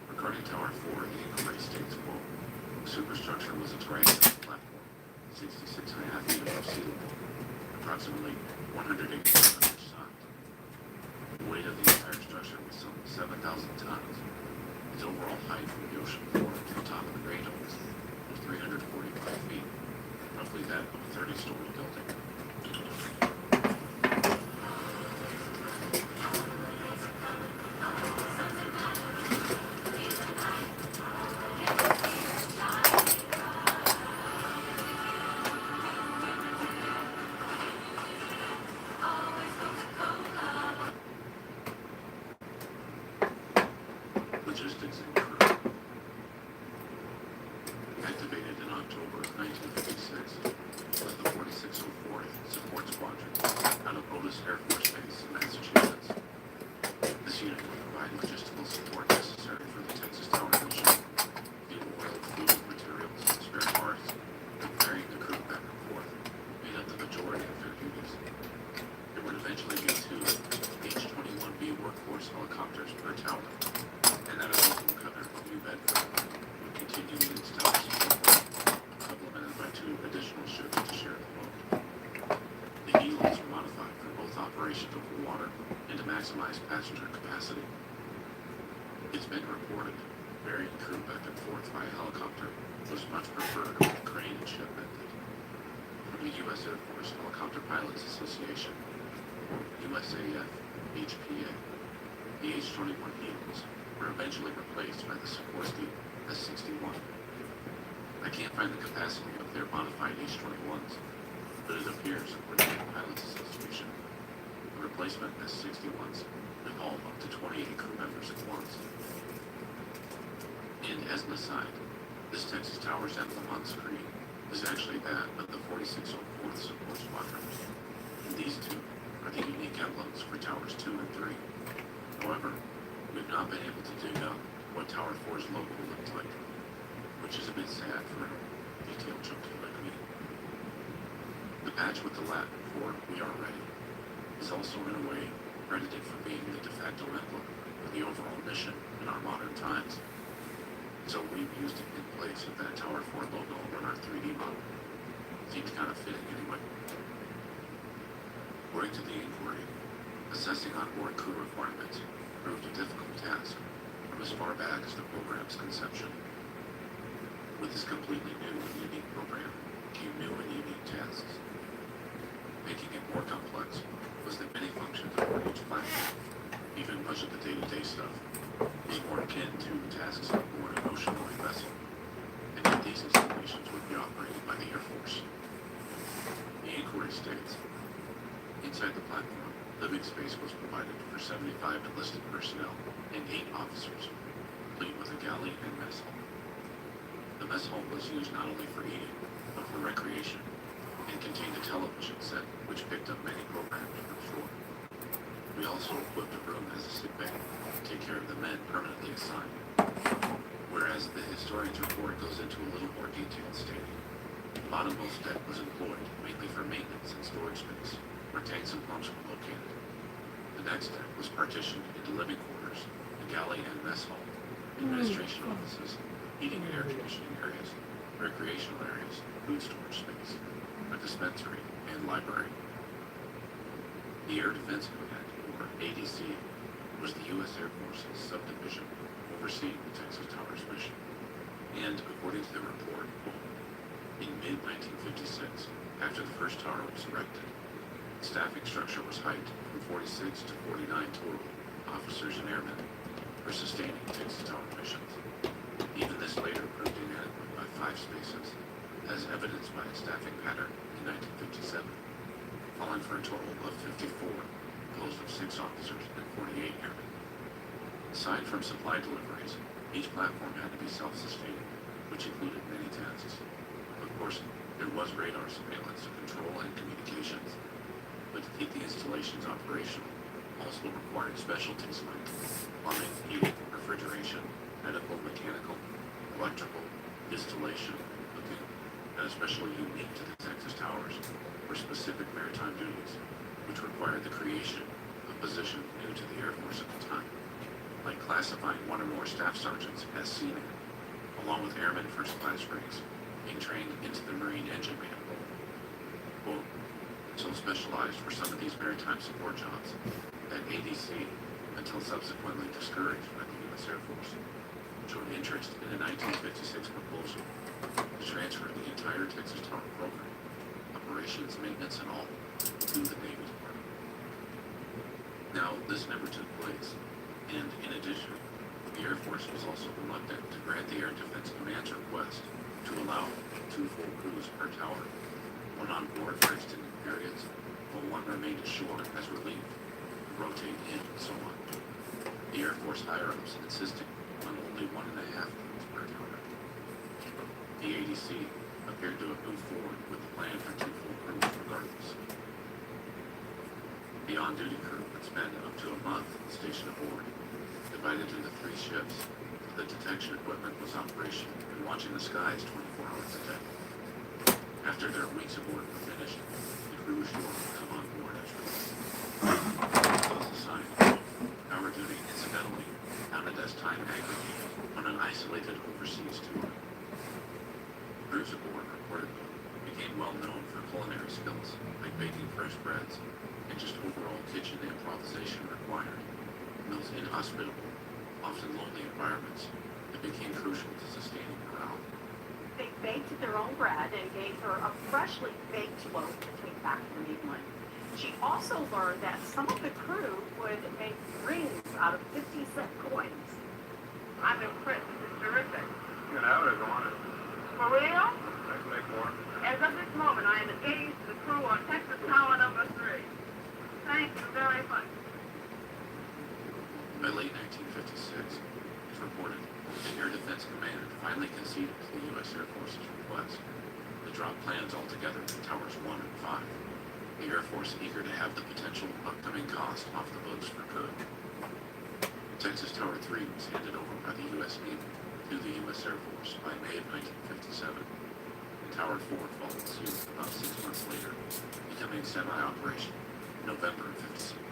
K: Regarding Tower 4, the inquiry states, quote, the superstructure was a triangular platform, 66.5 feet above sea level, approximately 180 feet on each side. The weight of the entire structure was some 7,000 tons. Its overall height from the ocean floor to the top of the radomes was 345 feet, roughly that of a 30-story building. Logistics and crew. Activated in October of 1956 was the 4604th Support Squadron out of Otis Air Force Base in Massachusetts. This unit would provide logistical support necessary for the Texas Tower mission, fuel oil, food, materials, spare parts, and carrying the crew back and forth made up the majority of their duties. There would eventually be 2 H-21B workforce helicopters per tower, and that of Local Cutter of New Bedford would continue its tower support, supplemented by 2 additional ships to share the load. The Eagles were modified for both operations over water and to maximize passenger capacity. It's been reported ferrying crew back and forth via helicopter was much preferred over the crane and ship method. From the U.S. Air Force Helicopter Pilots Association, USAF, HPA, the H-21 Eagles were eventually replaced by the Sikorsky S-61. I can't find the capacity of their modified H-21s, but it appears, according to the Pilots Association, the replacement S-61s could haul up to 28 crew members at once. And as an aside, this Texas Tower's emblem on screen is actually that of the 4604th Support Squadron. And these two are the unique emblems for Towers 2 and 3. However, we've not been able to dig up what Tower 4's logo looked like, which is a bit sad for a detailed junkie like me. The patch with the Latin for "We Are Ready" is also in a way credited for being the de facto emblem of the overall mission in our modern times. So we've used it in place of that Tower 4 logo on our 3D model. Seems kind of fitting anyway. According to the inquiry, assessing onboard crew requirements proved a difficult task from as far back as the program's conception. With this completely new and unique program came new and unique tasks. Making it more complex was that many functions aboard each platform, even much of the day-to-day stuff, was more akin to tasks on board an ocean-going vessel, and yet these installations would be operated by the Air Force. The inquiry states, inside the platform, living space was provided for 75 enlisted personnel and 8 officers, complete with a galley and mess hall. The mess hall was used not only for eating, but for recreation, and contained a television set which picked up many programs from shore. We also equipped a room as a sick bay to take care of the men permanently assigned. Whereas the historian's report goes into a little more detail stating, the bottommost deck was employed mainly for maintenance and storage space, where tanks and pumps were located. The next deck was partitioned into living quarters, a galley and mess hall, administration offices, heating and air conditioning areas, recreational areas, food storage space, a dispensary, and library. The Air Defense Command, or ADC, was the U.S. Air Force's subdivision overseeing the Texas Towers mission. And according to the report, in mid-1956, after the first tower was erected, the staffing structure was hiked from 46 to 49 total officers and airmen for sustaining Texas Tower missions. Even this later proved inadequate by 5 spaces, as evidenced by a staffing pattern in 1957, falling for a total of 54, composed of 6 officers and 48 airmen. Aside from supply deliveries, each platform had to be self-sustaining, which included many tasks. Of course, there was radar surveillance, control, and communications, but to keep the installations operational also required specialties like plumbing, heating, refrigeration, medical, mechanical, electrical, distillation, cooking, and especially unique to the Texas Towers were specific maritime duties, which required the creation of positions new to the Air Force at the time, like classifying 1 or more staff sergeants as seamen, along with airmen first class ranks, being trained into the Marine engine man role. Quote, so specialized were some of these maritime support jobs that ADC, until subsequently discouraged by the U.S. Air Force, showed interest in a 1956 proposal to transfer the entire Texas Tower program, operations, maintenance, and all, to the Navy Department. Now, this never took place, and in addition, the Air Force was also reluctant to grant the Air Defense Command's request to allow 2 full crews per tower, 1 on board for extended periods, while 1 remained ashore as relief, to rotate in, and so on. The Air Force higher-ups insisting on only 1.5 crews per tower. The ADC appeared to have moved forward with the plan for 2 full crews regardless. The on-duty crew would spend up to a month stationed aboard, divided into 3 shifts. The detection equipment was operational and watching the skies 24 hours a day. After their weeks of work were finished, the crew was sure to come on board as released. Was assigned hour duty incidentally counted as time aggregate on an isolated overseas tour. Crews aboard reportedly became well known for culinary skills like baking fresh breads and just overall kitchen improvisation required. In those inhospitable, often lonely environments, it became crucial to sustaining morale.
M: They baked their own bread and gave her a freshly baked loaf to take back from England. She also learned that some of the crew would make rings out of 50-cent coins. I'm impressed. This is terrific.
J: You can have it if you want it.
M: For real?
J: I can make more.
M: As of this moment, I am engaged to the crew on Texas Tower number 3. Thank you very much.
K: By late 1956, it's reported the Air Defense Command finally conceded to the U.S. Air Force's request to drop plans altogether to Towers 1 and 5. The Air Force, eager to have the potential upcoming cost off the books for good. Texas Tower 3 was handed over by the U.S. Navy to the U.S. Air Force by May of 1957, and Tower 4 followed suit about 6 months later, becoming semi-operational in November of 57.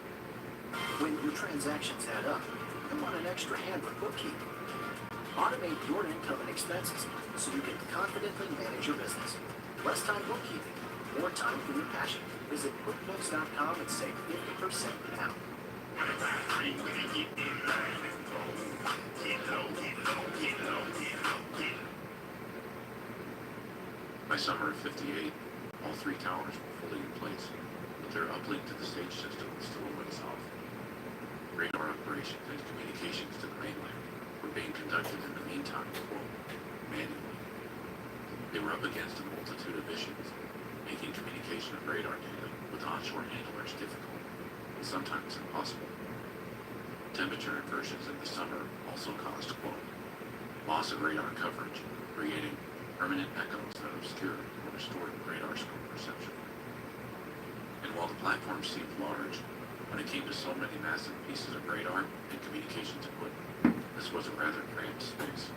N: When your transactions add up, you want an extra hand with bookkeeping. Automate your income and expenses so you can confidently manage your business. Less time bookkeeping, more time for your passion. Visit QuickBooks.com and save 50% now. By summer of 58, all 3 towers were fully in place, but their uplink to the stage system was still a ways off. Radar operations and communications to the mainland were being conducted in the meantime, quote, manually. They were up against a multitude of issues, making communication of radar data with onshore handlers difficult and sometimes impossible. Temperature inversions in the summer also caused, quote, loss of radar coverage, creating permanent echoes that obscured or distorted radar scope perception. And while the platform seemed large, when it came to so many massive pieces of radar and communications equipment, this was a rather cramped space.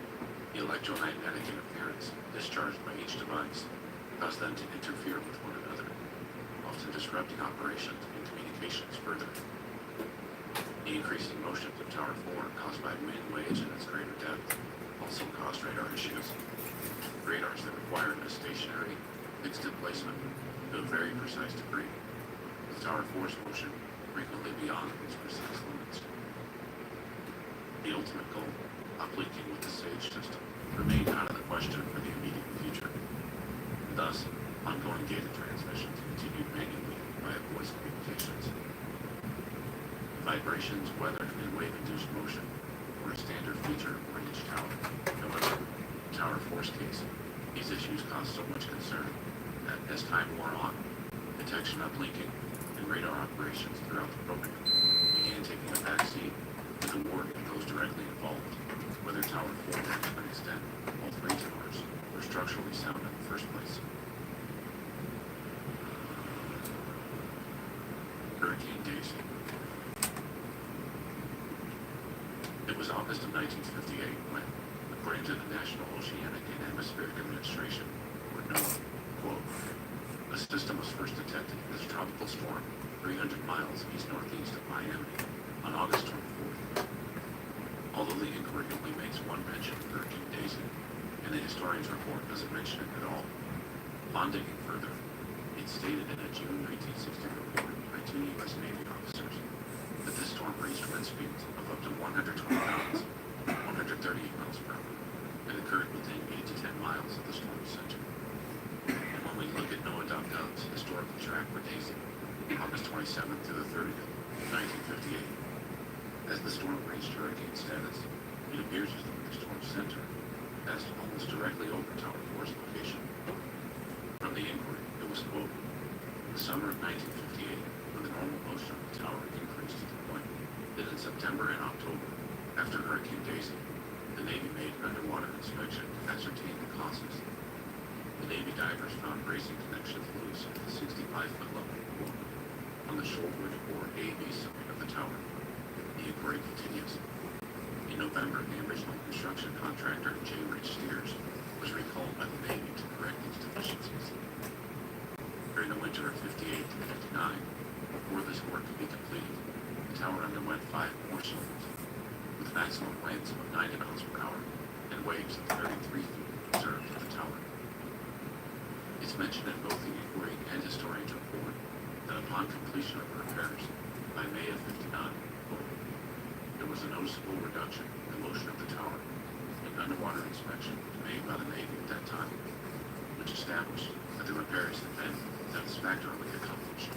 N: The electromagnetic interference discharged by each device caused them to interfere with one another, often disrupting operations and communications further. The increasing motions of Tower 4 caused by wind, waves, and its greater depth also caused radar issues. Radars that required a stationary, fixed placement to a very precise degree, with Tower 4's motion frequently beyond its precise limits. The ultimate goal, uplinking with the stage system, remained out of the question for the immediate future. Thus, ongoing data transmissions continued manually via voice communications. Vibrations, weather, and wave-induced motion were a standard feature for each tower. However, in Tower 4's case, these issues caused so much concern that as time wore on, detection uplinking and radar operations throughout the program began taking a backseat to the work of those directly involved, whether Tower 4 and to an extent all 3 towers were structurally sound in the first place. Hurricane Daisy. It was August of 1958 when, according to the National Oceanic and Atmospheric Administration, or NOAA, quote, a system was first detected as a tropical storm 300 miles east-northeast of Miami on August 24th. Although the inquiry only makes one mention of Hurricane Daisy, and the historian's report doesn't mention it at all, upon digging further, it stated in a June 1960 report by 2 U.S. Navy officers that this storm reached wind speeds of up to 120 knots, 138 miles per hour, and occurred within 8 to 10 miles of the storm's center. And when we look at NOAA.gov's historical track for Daisy, August 27th to the 30th, 1958, as the storm reached hurricane status, it appears as though the storm's center passed almost directly over Tower 4's location. From the inquiry, it was, quote, the summer of 1958, when the normal motion of the tower increased to the point that in September and October, after Hurricane Daisy, the Navy made an underwater inspection to ascertain the causes. The Navy
K: divers found bracing connections loose at the 65-foot level on the shoulder or AB side of the tower. The inquiry continues. In November, the original construction contractor, J. Rich Steers, was recalled by the Navy to correct these deficiencies. During the winter of 58 to 59, before this work could be completed, the tower underwent 5 more storms, with maximum winds of 90 miles per hour and waves of 33 feet observed at the tower. It's mentioned in both the inquiry and historian's report that upon completion of repairs, by May of 59, there was a noticeable reduction in the motion of the tower. An underwater inspection was made by the Navy at that time, which established that the repairs had been satisfactorily accomplished.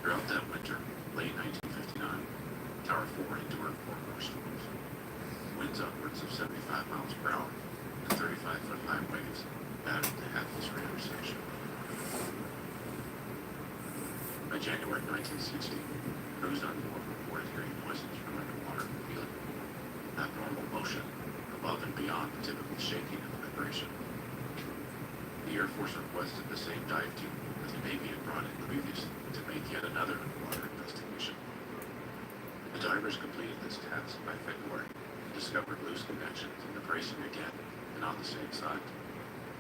K: Throughout that winter, late 1959, Tower 4 endured 4 more storms. Winds upwards of 75 miles per hour and 35-foot high waves battered the hapless radar station. By January 1960, crews on board reported hearing noises from underwater and feeling abnormal motion above and beyond the typical shaking and vibration. The Air Force requested the same dive team that the Navy had brought in previously to make yet another underwater investigation. The divers completed this task by February and discovered loose connections in the bracing again and on the same side.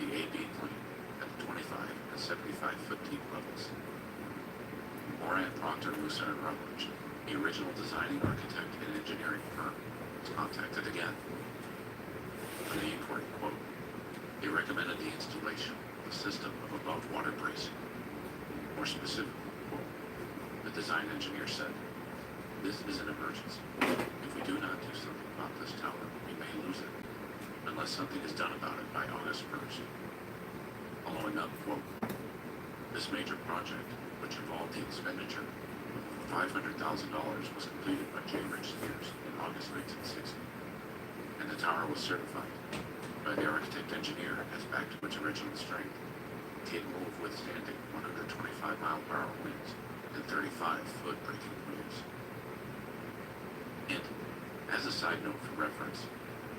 K: The AB plane at the 25 and 75-foot deep levels. Moran Proctor Lucerne Rutledge, the original designing architect and engineering firm, was contacted again. For the inquiry, quote, they recommended the installation of a system of above-water bracing. More specifically, quote, the design engineer said, this is an emergency. If we do not do something about this tower, we may lose it, unless something is done about it by August 1st. Following up, quote, this major project, which involved the expenditure of $500,000, was completed by J. Rich Steers in August 1960, and the tower was certified by the architect engineer as back to its original strength, capable of withstanding 125-mile-per-hour winds and 35-foot breaking waves. And, as a side note for reference,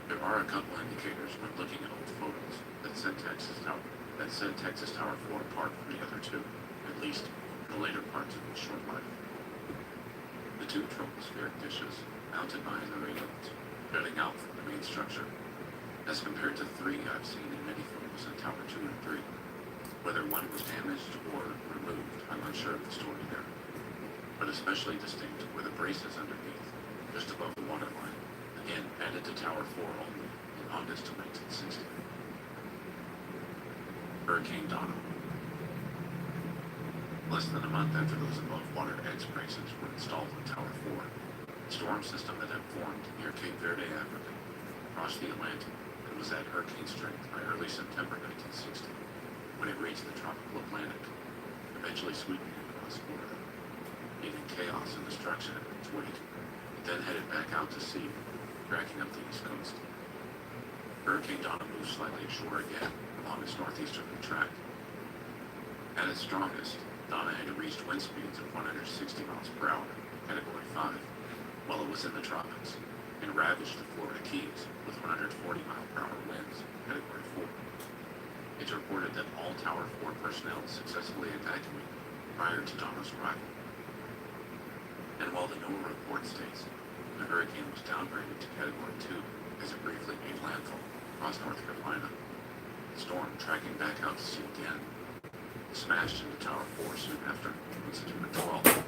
K: there are a couple indicators when looking at old photos that set Texas Tower 4 apart from the other two, at least in the later parts of its short life. The 2 tropospheric dishes mounted behind the railings, jutting out from the main structure, as compared to 3 I've seen in many photos in Tower 2 and 3. Whether one was damaged or removed, I'm unsure of the story there, but especially distinct were the braces underneath, just above the waterline, again added to Tower 4 only in August of 1960. Hurricane Donna. Less than a month after those above-water edge braces were installed on Tower 4, the storm system that had formed near Cape Verde, Africa, crossed the Atlantic and was at hurricane strength by early September 1960, when it reached the tropical Atlantic, eventually sweeping across Florida, leaving chaos and destruction in its wake. It then headed back out to sea, tracking up the east coast. Hurricane Donna moved slightly ashore again along its northeasterly track. At its strongest, Donna had reached wind speeds of 160 miles per hour, Category 5, while it was in the tropics, and ravaged the Florida Keys with 140-mile-per-hour winds, Category 4. It's reported that all Tower 4 personnel successfully evacuated prior to Donna's arrival. And while the NOAA report states the hurricane was downgraded to Category 2 as it briefly made landfall across North Carolina, the storm, tracking back out to sea again, smashed into Tower 4 soon after, on September 12th,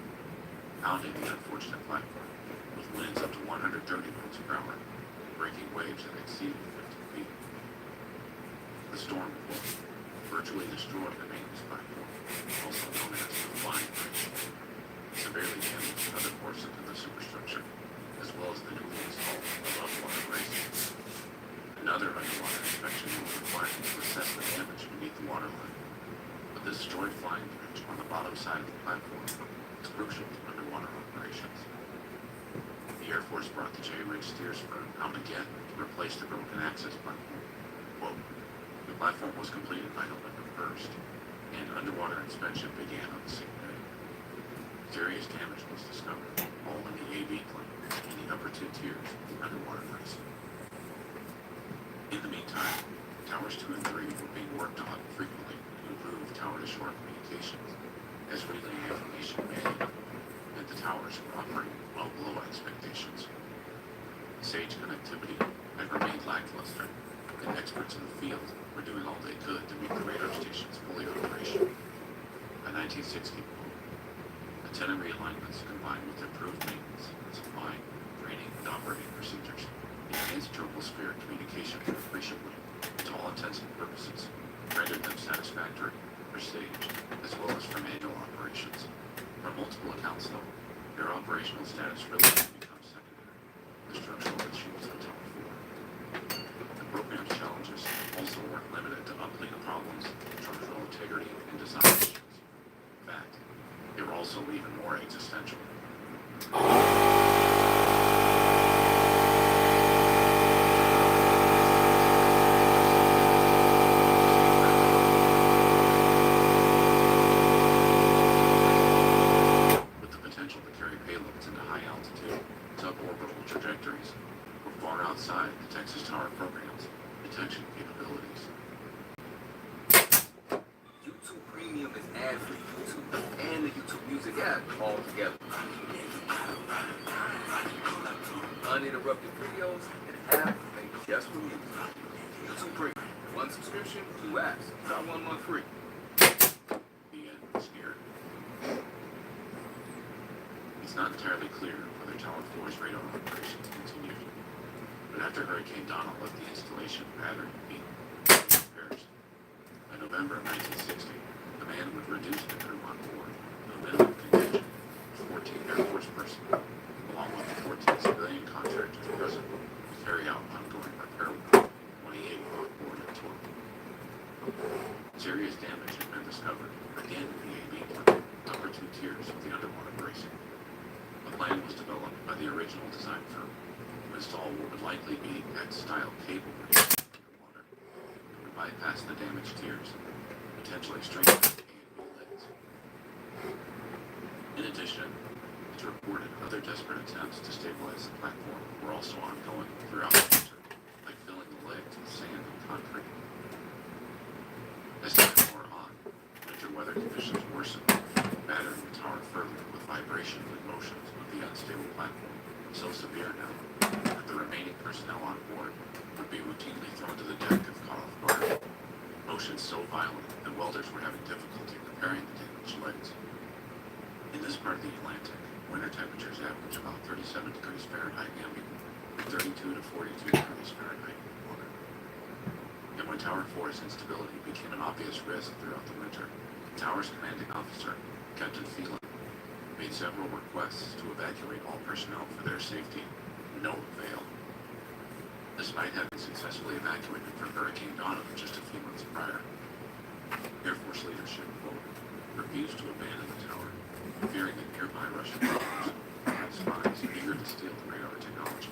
K: pounding the unfortunate platform with winds up to 130 miles per hour, breaking waves that exceeded 50 feet. The storm, quote, virtually destroyed the maintenance platform, also known as the Flying Bridge, severely damaged other portions of the superstructure, as well as the newly installed above-water bracing. Another underwater inspection was required to assess the damage beneath the waterline. But the destroyed flying bridge on the bottom side of the platform is crucial to underwater operations. The Air Force brought the J. Rich Steers firm out again to replace the broken access platform. Quote, the platform was completed by November 1st, and underwater inspection began on the same day. Serious damage was discovered, all in the AB plane and the upper 2 tiers of the underwater bracing. In the meantime, Towers 2 and 3 were being worked on realignments combined with improved maintenance, supply, training, and operating procedures enhanced tropospheric communication appreciably, to all intents and purposes, rendered them satisfactory for stage as well as for manual operations. From multiple accounts, though, their operational status really becomes secondary. The structural issues of Tower 4. The program's challenges also weren't limited to uplink problems, structural integrity, and design issues. In fact, they were also even more existential. With the potential to carry payloads into high altitude, suborbital trajectories, or far outside the Texas Tower program's detection capabilities.
O: YouTube Premium is ad-free YouTube and the YouTube Music app all together. Uninterrupted videos and apps made just for music. YouTube Premium. One subscription, 2 apps. Try 1 month free.
K: The end was near. It's not entirely clear whether Tower 4's radar operations continued, but after Hurricane Donald left the installation pattern being repairs. By November of 1960, the man would reduce the crew on board to a minimum contingent of 14 Air Force personnel, along with the 14 civilian contractors present to carry out ongoing repair work, 28 on board in total. Serious damage had been discovered again in the AB plant, upper 2 tiers of the underwater bracing. A plan was developed by the original design firm to install what would likely be X-style cable bracing underwater that would bypass the damaged tiers, potentially strengthen the A&B legs. In addition, it's reported other desperate attempts to stabilize the platform were also ongoing throughout the winter, like filling the legs with sand and concrete. As time wore on, winter weather conditions worsened, battering the tower further with vibrations and motions of the unstable platform, so severe now that the remaining personnel on board would be routinely thrown to the deck if caught off guard. Motions so violent that welders were having difficulty repairing the damaged legs. In this part of the Atlantic, winter temperatures average about 37 degrees Fahrenheit ambient and 32 to 42 degrees Fahrenheit water. And when Tower 4's instability became an obvious risk throughout the winter, the tower's commanding officer, Captain Phelan, made several requests to evacuate all personnel for their safety. No avail. Despite having successfully evacuated from Hurricane Donald just a few months prior, Air Force leadership, quote, refused to abandon the tower, fearing that nearby Russian bombers had spies eager to steal the radar technology.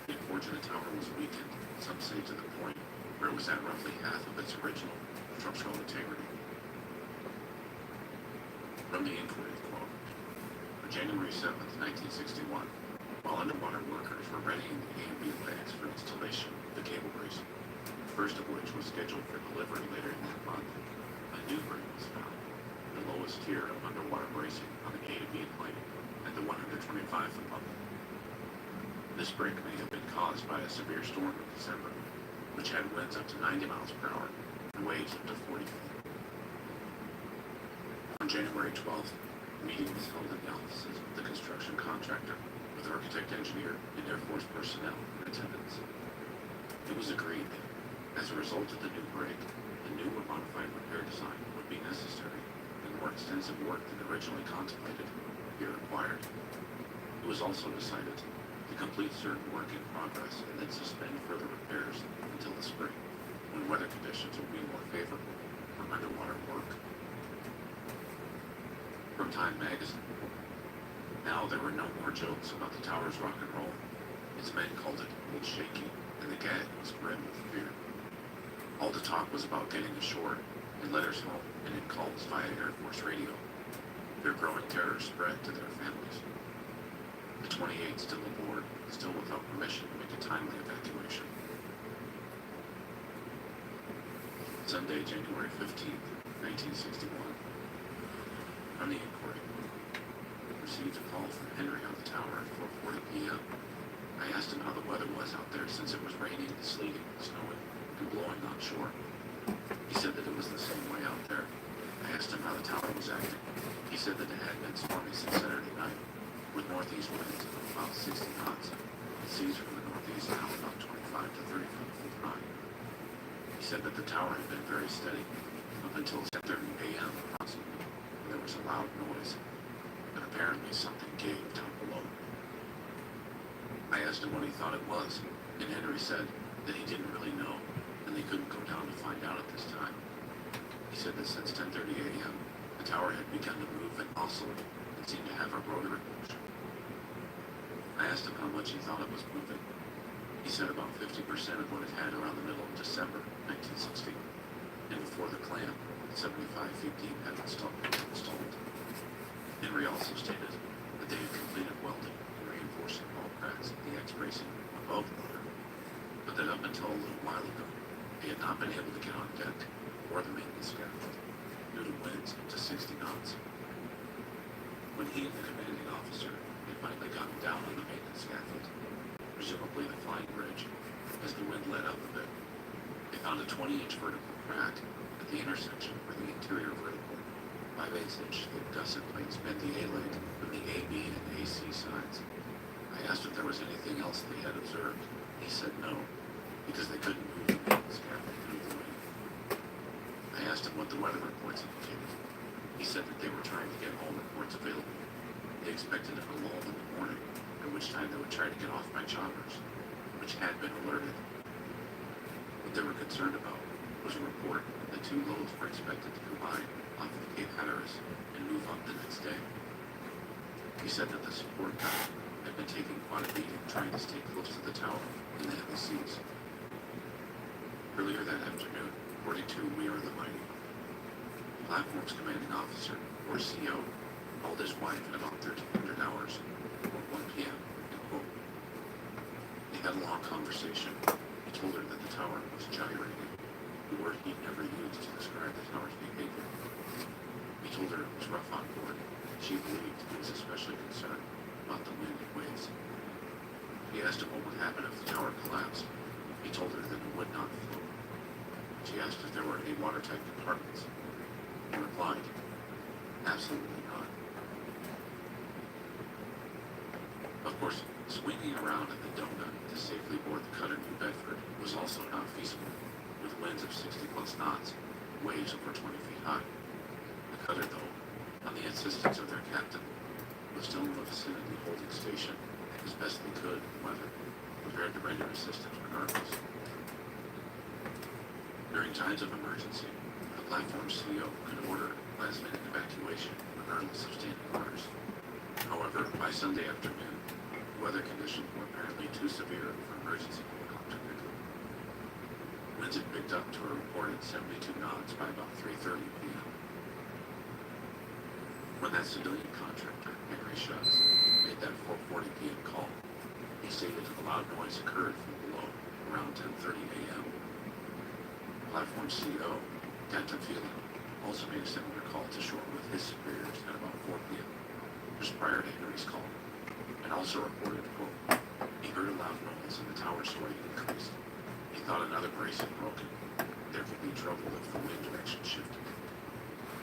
K: The unfortunate tower was weakened, some say to the point where it was at roughly half of its original structural integrity. From the inquiry, quote, on January 7th, 1961, while underwater workers were readying the A&B legs for installation of the cable bracing, the first of which was scheduled for delivery later in that month, a new break was found, the lowest tier of underwater bracing on the A to B plane at the 125-foot level. This break may have been caused by a severe storm in December, which had winds up to 90 miles per hour and waves up to 40 feet. On January 12th, a meeting was held in the offices of the construction contractor with architect, engineer, and Air Force personnel in attendance. It was agreed that, as a result of the new break, a new or modified repair design would be necessary, and more extensive work than originally contemplated would be required. It was also decided to complete certain work in progress and then suspend further repairs until the spring, when weather conditions would be more favorable for underwater work. From Time magazine. Now there were no more jokes about the tower's rock and roll. Its men called it "old shaky," and the gag was grim with fear. All the talk was about getting ashore, and letters home, and in calls via Air Force radio. Their growing terror spread to their families. The 28 still aboard, still without permission to make a timely evacuation. Sunday, January 15th, 1961. From the inquiry, received a call from Henry on the tower at 4:40 p.m. I asked him how the weather was out there since it was raining, sleeting, snowing, and blowing on shore. He said that it was the same way out there, I asked him how the tower was acting. He said that it had been stormy since Saturday night, with northeast winds of about 60 knots, and seas from the northeast now about 25 to 35 feet high. He said that the tower had been very steady up until 10:30 a.m. approximately, when there was a loud noise, and apparently something gave down below. I asked him what he thought it was, and Henry said that he didn't really know, and they couldn't go down to find out at this time. He said that since 10:30 a.m., the tower had begun to move and oscillate and seemed to have a rotary motion. I asked him how much he thought it was moving. He said about 50% of what it had around the middle of December 1960, and before the clamp, 75 feet deep, had been installed. Henry also stated that they had completed welding and reinforcing all cracks in the X-bracing above the water, but that up until a little while ago, they had not been able to get on deck or the maintenance scaffold due to winds up to 60 knots. When he and the commanding officer had finally gotten down on the maintenance scaffold, presumably the flying bridge, as the wind let up a bit, they found a 20-inch vertical crack at the intersection where the interior vertical 5/8-inch thick gusset plates bent the A-leg from the AB and AC sides. I asked if there was anything else they had observed. He said no, because they couldn't move the maintenance scaffold through the wind. I asked him what the weather reports indicated. He said that they were trying to get all reports available. They expected a lull in the morning, at which time they would try to get off by choppers, which had been alerted. What they were concerned about was a report that 2 loads were expected to combine off of Cape Hatteras and move up the next day. He said that the support guy had been taking quite a beating trying to stay close to the tower in the heavy seas. Earlier that afternoon, according to We Are the Mighty, the platform's commanding officer, or CO, called his wife at about 1300 hours, or 1 p.m., and quote, they had a long conversation. He told her that the tower was gyrating, the word he'd never used to describe the tower's behavior. He told her it was rough on board. She believed he was especially concerned about the wind and waves. He asked him what would happen if the tower collapsed. He told her that it would not float. She asked if there were any watertight compartments. He replied, absolutely not. Of course, swinging around in the donut to safely board the cutter New Bedford was also not feasible, with winds of 60+ knots, waves over 20 feet high. The cutter, though, on the insistence of their captain, was still in the vicinity holding station as best they could in weather, prepared to render assistance regardless. During times of emergency, the platform CEO could order last-minute evacuation regardless of standing orders. However, by Sunday afternoon, weather conditions were apparently too severe for emergency helicopter pickup. Winds had picked up to a reported 72 knots by about 3:30 p.m. When that civilian contractor, Henry Schutz, made that 4:40 p.m. call, he stated a loud noise occurred from below around 10:30 a.m. Platform CEO, Captain Phelan, also made a similar call to shore with his superiors at about 4 p.m., just prior to Henry's call, and also reported, quote, he heard a loud noise and the tower sway increased. He thought another brace had broken. There could be trouble if the wind direction shifted.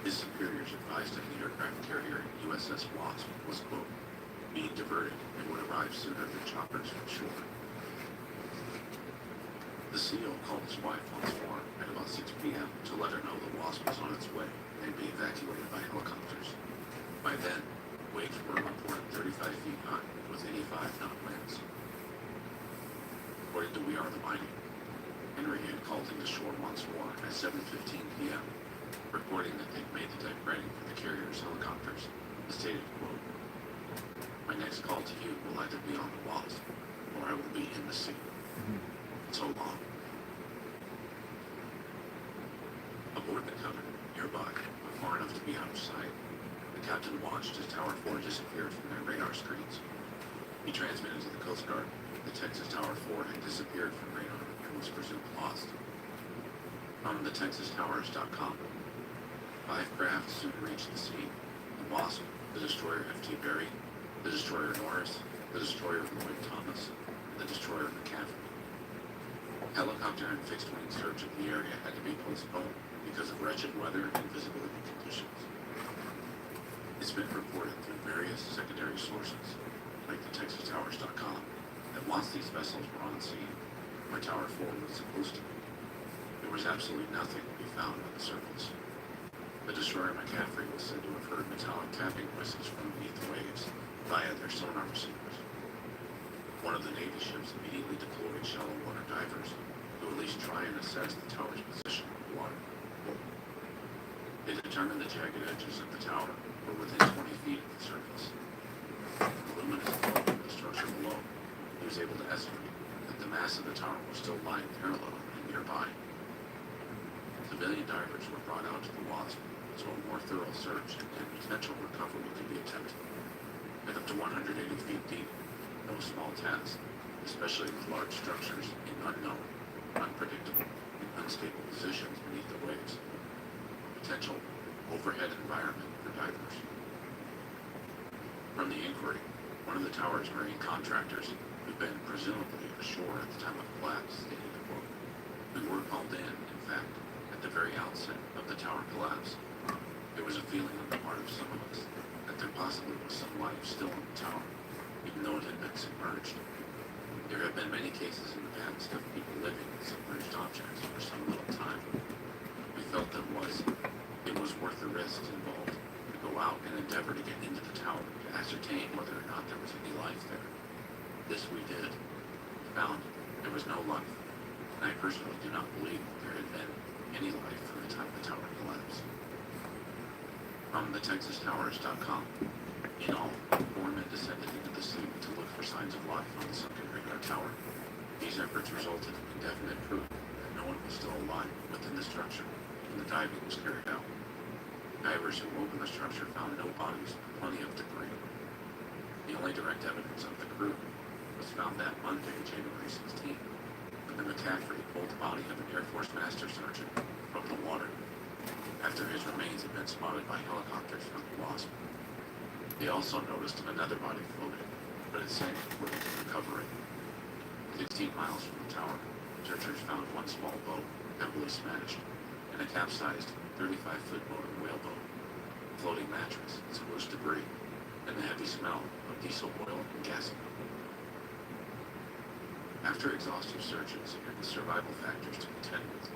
K: His superiors advised him the aircraft carrier USS Wasp was, quote, being diverted and would arrive sooner than choppers from shore. The CEO called his wife once more at about 6 p.m. to let her know the Wasp was on its way and be evacuated by helicopters. By then, waves were reported 35 feet high with 85-knot winds. According to We Are the Mighty, Henry had called into shore once more at 7:15 p.m., reporting that they'd made the deck ready for the carrier's helicopters. He stated, quote, my next call to you will either be on the Wasp or I will be in the sea. So long. Aboard the cutter, nearby, but far enough to be out of sight, the captain watched as Tower 4 disappeared from their radar screens. He transmitted to the Coast Guard that Texas Tower 4 had disappeared from radar and was presumed lost. From the TexasTowers.com, 5 craft soon reached the scene. The Wasp, the destroyer F.T. Berry, the destroyer Norris, the destroyer Lloyd Thomas, and the destroyer McCaffrey. Helicopter and fixed-wing search of the area had to be postponed because of wretched weather and visibility conditions. It's been reported through various secondary sources, like the TexasTowers.com, that once these vessels were on scene, where Tower 4 was supposed to be, there was absolutely nothing to be found on the surface. The destroyer McCaffrey was said to have heard metallic tapping noises from beneath the waves via their sonar receivers. One of the Navy ships immediately deployed shallow water divers to at least try and assess the tower's position on the water. They determined the jagged edges of the tower were within 20 feet of the surface. The luminous glow of the structure below, he was able to estimate that the mass of the tower was still lying parallel and nearby. Civilian divers were brought out to the Wasp so a more thorough search and potential recovery could be attempted. At up to 180 feet deep, no small task, especially with large structures in unknown, unpredictable, and unstable positions beneath the waves. Potential overhead environment for divers. From the inquiry, one of the tower's marine contractors, who'd been presumably ashore at the time of collapse, stated, quote, "We were called in fact, at the very outset of the tower collapse. There was a feeling on the part of some of us that there possibly was some life still in the tower, even though it had been submerged. There have been many cases in the past of people living in submerged objects for some little time. We felt that it was worth the risks involved to go out and endeavor to get into the tower to ascertain whether or not there was any life there. This we did. We found there was no life, and I personally do not believe there had been any life from the time the tower collapsed." From the TexasTowers.com, in all, 4 men descended into the sea to look for signs of life on the sunken radar tower. These efforts resulted in definite proof that no one was still alive within the structure when the diving was carried out. Divers who opened the structure found no bodies but plenty of debris. The only direct evidence of the crew was found that Monday, January 16th, when the McCaffrey pulled the body of an Air Force Master Sergeant from the water after his remains had been spotted by helicopters from the Wasp. They also noticed another body floating, but it sank with recovery. 16 miles from the tower, searchers found one small boat, heavily smashed, and a capsized 35-foot motor whaleboat, a floating mattress, some loose debris, and the heavy smell of diesel oil and gasoline. After exhaustive searches and with survival factors to contend with,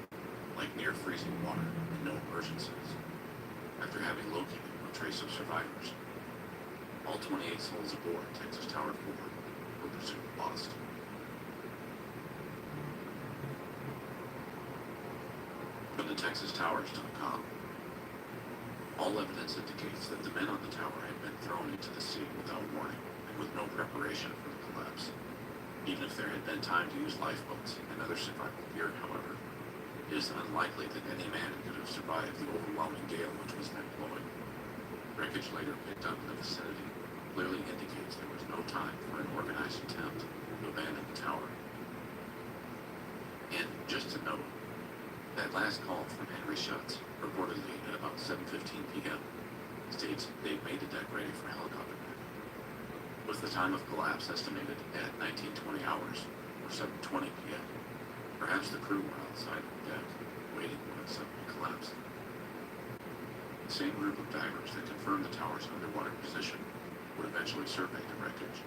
K: like near freezing water and no emergencies, after having located no trace of survivors, all 28 souls aboard Texas Tower 4 were presumed lost. From the TexasTowers.com, all evidence indicates that the men on the tower had been thrown into the sea without warning and with no preparation for the collapse. Even if there had been time to use lifeboats and other survival gear, however, it is unlikely that any man could have survived the overwhelming gale which was then blowing. Wreckage later picked up in the vicinity clearly indicates there was no time for an organized attempt to abandon the tower. And just to note, that last call from Henry Schutz, reportedly at about 7:15 p.m., states they'd made the deck ready for helicopter landing. Was the time of collapse estimated at 1920 hours, or 7:20 p.m.? Perhaps the crew were outside on deck, waiting when it suddenly collapsed. The same group of divers that confirmed the tower's underwater position would eventually survey the wreckage.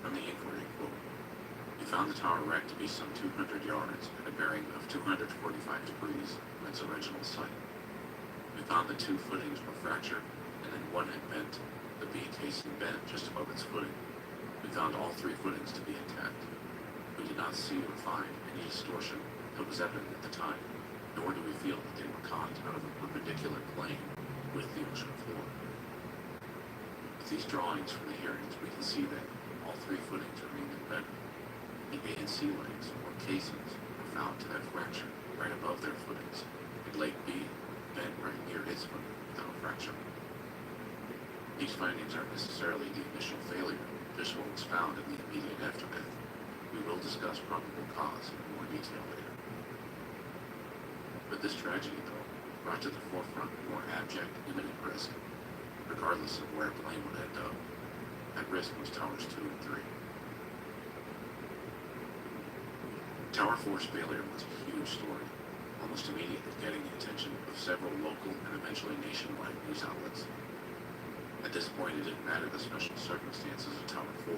K: From the inquiry, quote, "We found the tower wrecked to be some 200 yards at a bearing of 245 degrees from its original site. We found the 2 footings were fractured, and then one had bent, the B casing bent just above its footing. We found all 3 footings to be intact. We did not see or find any distortion that was evident at the time, nor do we feel that they were caught out of a perpendicular plane with the ocean floor." With these drawings from the hearings, we can see that all 3 footings remained embedded. The A and C legs, or casings, were found to have fractured right above their footings, and leg B bent right near its footing without fracture. These findings aren't necessarily the initial failure, just what was found in the immediate aftermath. We will discuss probable cause in more detail later. But this tragedy, though, brought to the forefront more abject, imminent risk. Regardless of where a plane would end up, at risk was Towers 2 and 3. Tower 4's failure was a huge story, almost immediately getting the attention of several local and eventually nationwide news outlets. At this point, it didn't matter the special circumstances of Tower 4,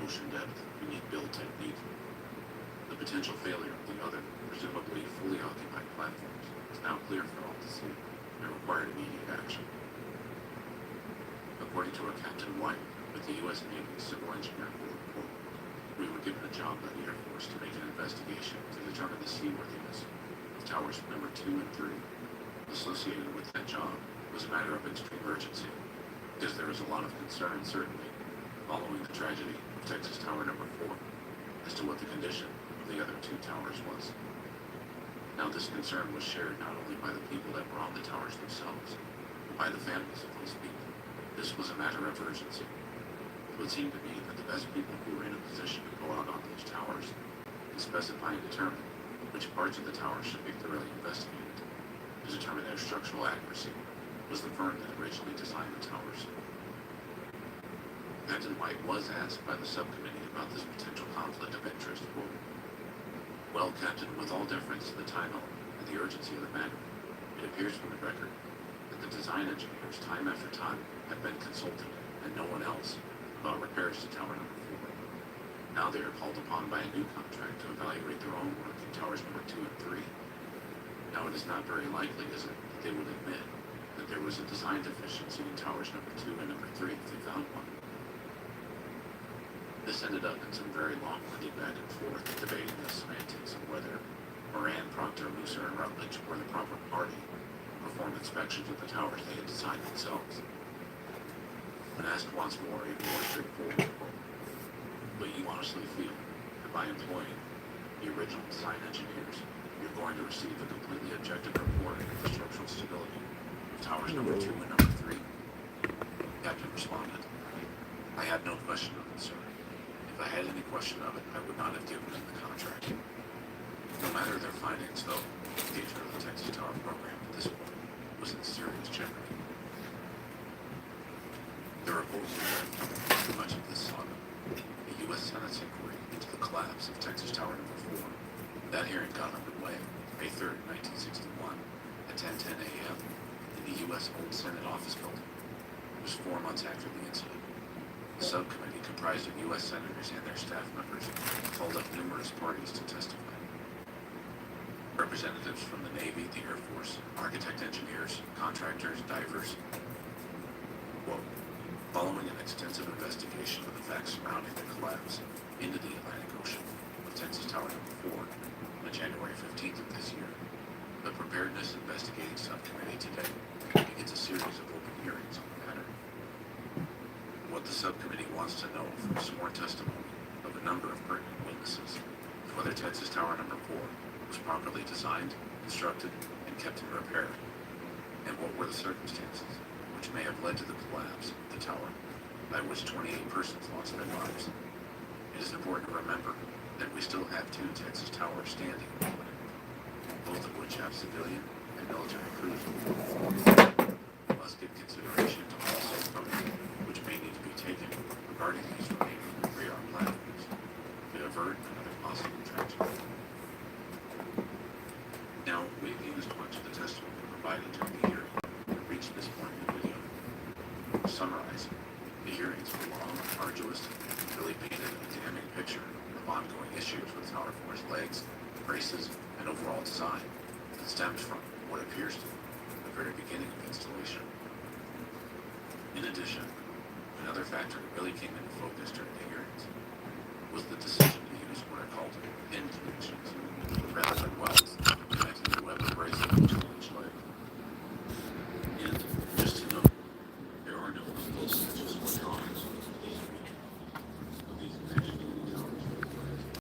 K: motion depth, unique build technique, the potential failure of the other, presumably fully occupied platforms is now clear for all to see and required immediate action. According to our Captain White, with the U.S. Navy's Civil Engineering Corps, we were given a job by the Air Force to make an investigation to determine the seaworthiness of towers number 2 and 3. Associated with that job was a matter of extreme urgency, because there was a lot of concern, certainly, following the tragedy of Texas Tower number 4, as to what the condition of the other 2 towers was. Now, this concern was shared not only by the people that were on the towers themselves, but by the families of those people. This was a matter of urgency. It would seem to me that the best people who were in a position to go out on those towers and specify and determine which parts of the towers should be thoroughly investigated to determine their structural accuracy was the firm that originally designed the towers. Captain White was asked by the subcommittee about this potential conflict of interest. Quote, "Well, Captain, with all deference to the time element and the urgency of the matter, it appears from the record that the design engineers, time after time, have been consulted, and no one else, about repairs to Tower number 4. Now they are called upon by a new contract to evaluate their own work in Towers number 2 and 3. Now it is not very likely, is it, that they would admit that there was a design deficiency in Towers number 2 and number 3 if they found one." This ended up in some very long-winded back and forth, debating the semantics of whether Moran, Proctor, Musser, and Rutledge were the proper party to perform inspections of the towers they had designed themselves. When asked once more, a more straightforward quote, "But you honestly feel that by employing the original design engineers, you're going to receive a completely objective report of the structural stability of towers number 2 and number 3? Captain responded, "I have no question of it, sir. If I had any question of it, I would not have given them the contract." No matter their findings, though, the future of the Texas Tower program at this point was in serious jeopardy. The report we read through much of this saga, the U.S. Senate's inquiry into the collapse of Texas Tower number 4. That hearing got underway May 3rd, 1961, at 10:10 a.m. in the U.S. Old Senate Office Building. It was 4 months after the incident. The subcommittee, comprised of U.S. senators and their staff members, called up numerous parties to testify. Representatives from the Navy, the Air Force, architect engineers, contractors, divers. Quote, "Following an extensive investigation of the facts surrounding the collapse into the Atlantic Ocean of Texas Tower number 4 on January 15th of this year, the Preparedness Investigating Subcommittee today begins a series of open hearings on the matter. What the subcommittee wants to know from sworn testimony of a number of pertinent witnesses is whether Texas Tower number 4 was properly designed, constructed, and kept in repair, and what were the circumstances which may have led to the collapse of the tower, by which 28 persons lost their lives. It is important to remember that we still have 2 Texas towers standing, both of which have civilian and military crews. We must give consideration to all safeguards which may need to be taken regarding these remaining radar platforms to avert another possible tragedy. Now, we've used much of the testimony provided during the hearing to reach this point in the video. To summarize, the hearings were long, arduous, and really painted a damning picture of ongoing issues with Tower 4's legs, braces, and overall design that stems from what appears to be the very beginning of installation. In addition, another factor that really came into focus during the hearings was the decision to use what are called pin connections rather than welds connecting the web of braces to